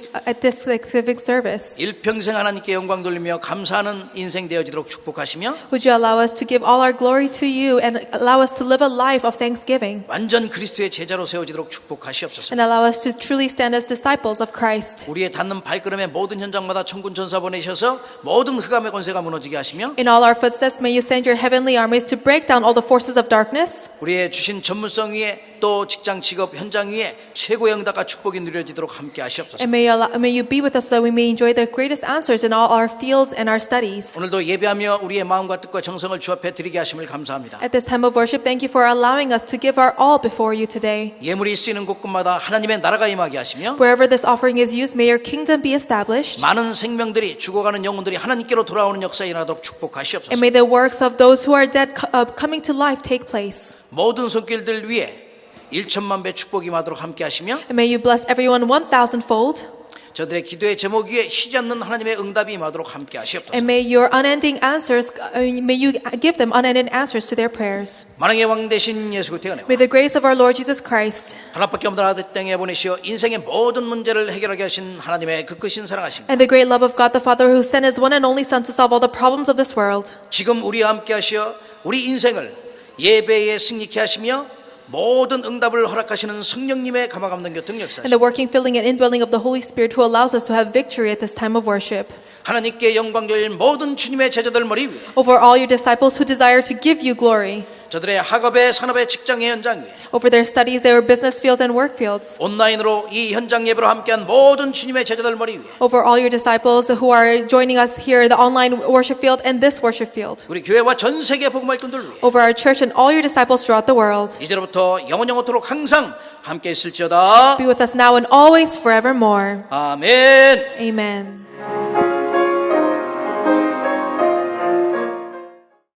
service. 일평생 하나님께 영광 돌리며 감사하는 인생 되어지도록 축복하시며 Would you allow us to give all our glory to you and allow us to live a life of thanksgiving 완전 그리스도의 제자로 세워지도록 축복하시옵소서. and allow us to truly stand as disciples of Christ. 우리의 닿는 발걸음의 모든 현장마다 천군 천사 보내셔서 모든 흑암의 권세가 무너지게 하시며 In all our footsteps, may you send your heavenly armies to break down all the forces of darkness. 우리의 주신 전문성 위에 또 직장 직업 현장 위에 최고의 응답과 축복이 누려지도록 함께 하시옵소서. And may you be with us so that we may enjoy the greatest answers in all our fields and our studies. 오늘도 예배하며 우리의 마음과 뜻과 정성을 주 앞에 드리게 하심을 감사합니다. At this time of worship, thank you for allowing us to give our all before you today. 예물이 쓰이는 곳곳마다 하나님의 나라가 임하게 하시며 Wherever this offering is used, may your kingdom be established. 많은 생명들이 죽어가는 영혼들이 하나님께로 돌아오는 역사에 일어나도록 축복하시옵소서. And may the works of those who are dead coming to life take place. 모든 손길들 위에 1천만 배 축복이 임하도록 함께 하시며 And may you bless everyone 1,000-fold. 저들의 기도의 제목 위에 쉬지 않는 하나님의 응답이 임하도록 함께 하시옵소서. And may your unending answers, may you give them unending answers to their prayers. 만왕의 왕 되신 예수 그리스도의 은혜와 May the grace of our Lord Jesus Christ 하나밖에 없는 아들 땅에 보내시어 인생의 모든 문제를 해결하게 하신 하나님의 그 크신 사랑하심 and the great love of God the Father who sent His one and only Son to solve all the problems of this world. 지금 우리와 함께 하시어 우리 인생을 예배에 승리케 하시며 모든 응답을 허락하시는 성령님의 감화 감동 교통 역사 And the working, filling, and indwelling of the Holy Spirit who allows us to have victory at this time of worship. 하나님께 영광 돌릴 모든 주님의 제자들 머리 위에 Over all your disciples who desire to give you glory. 저들의 학업의 산업의 직장의 현장 위에 Over their studies, their business fields, and work fields. 온라인으로 이 현장 예배로 함께한 모든 주님의 제자들 머리 위에 Over all your disciples who are joining us here, the online worship field and this worship field. 우리 교회와 전 세계 복음할 꾼들 위에 Over our church and all your disciples throughout the world. 이제로부터 영원토록 항상 함께 있을지어다. Be with us now and always forevermore. 아멘. Amen.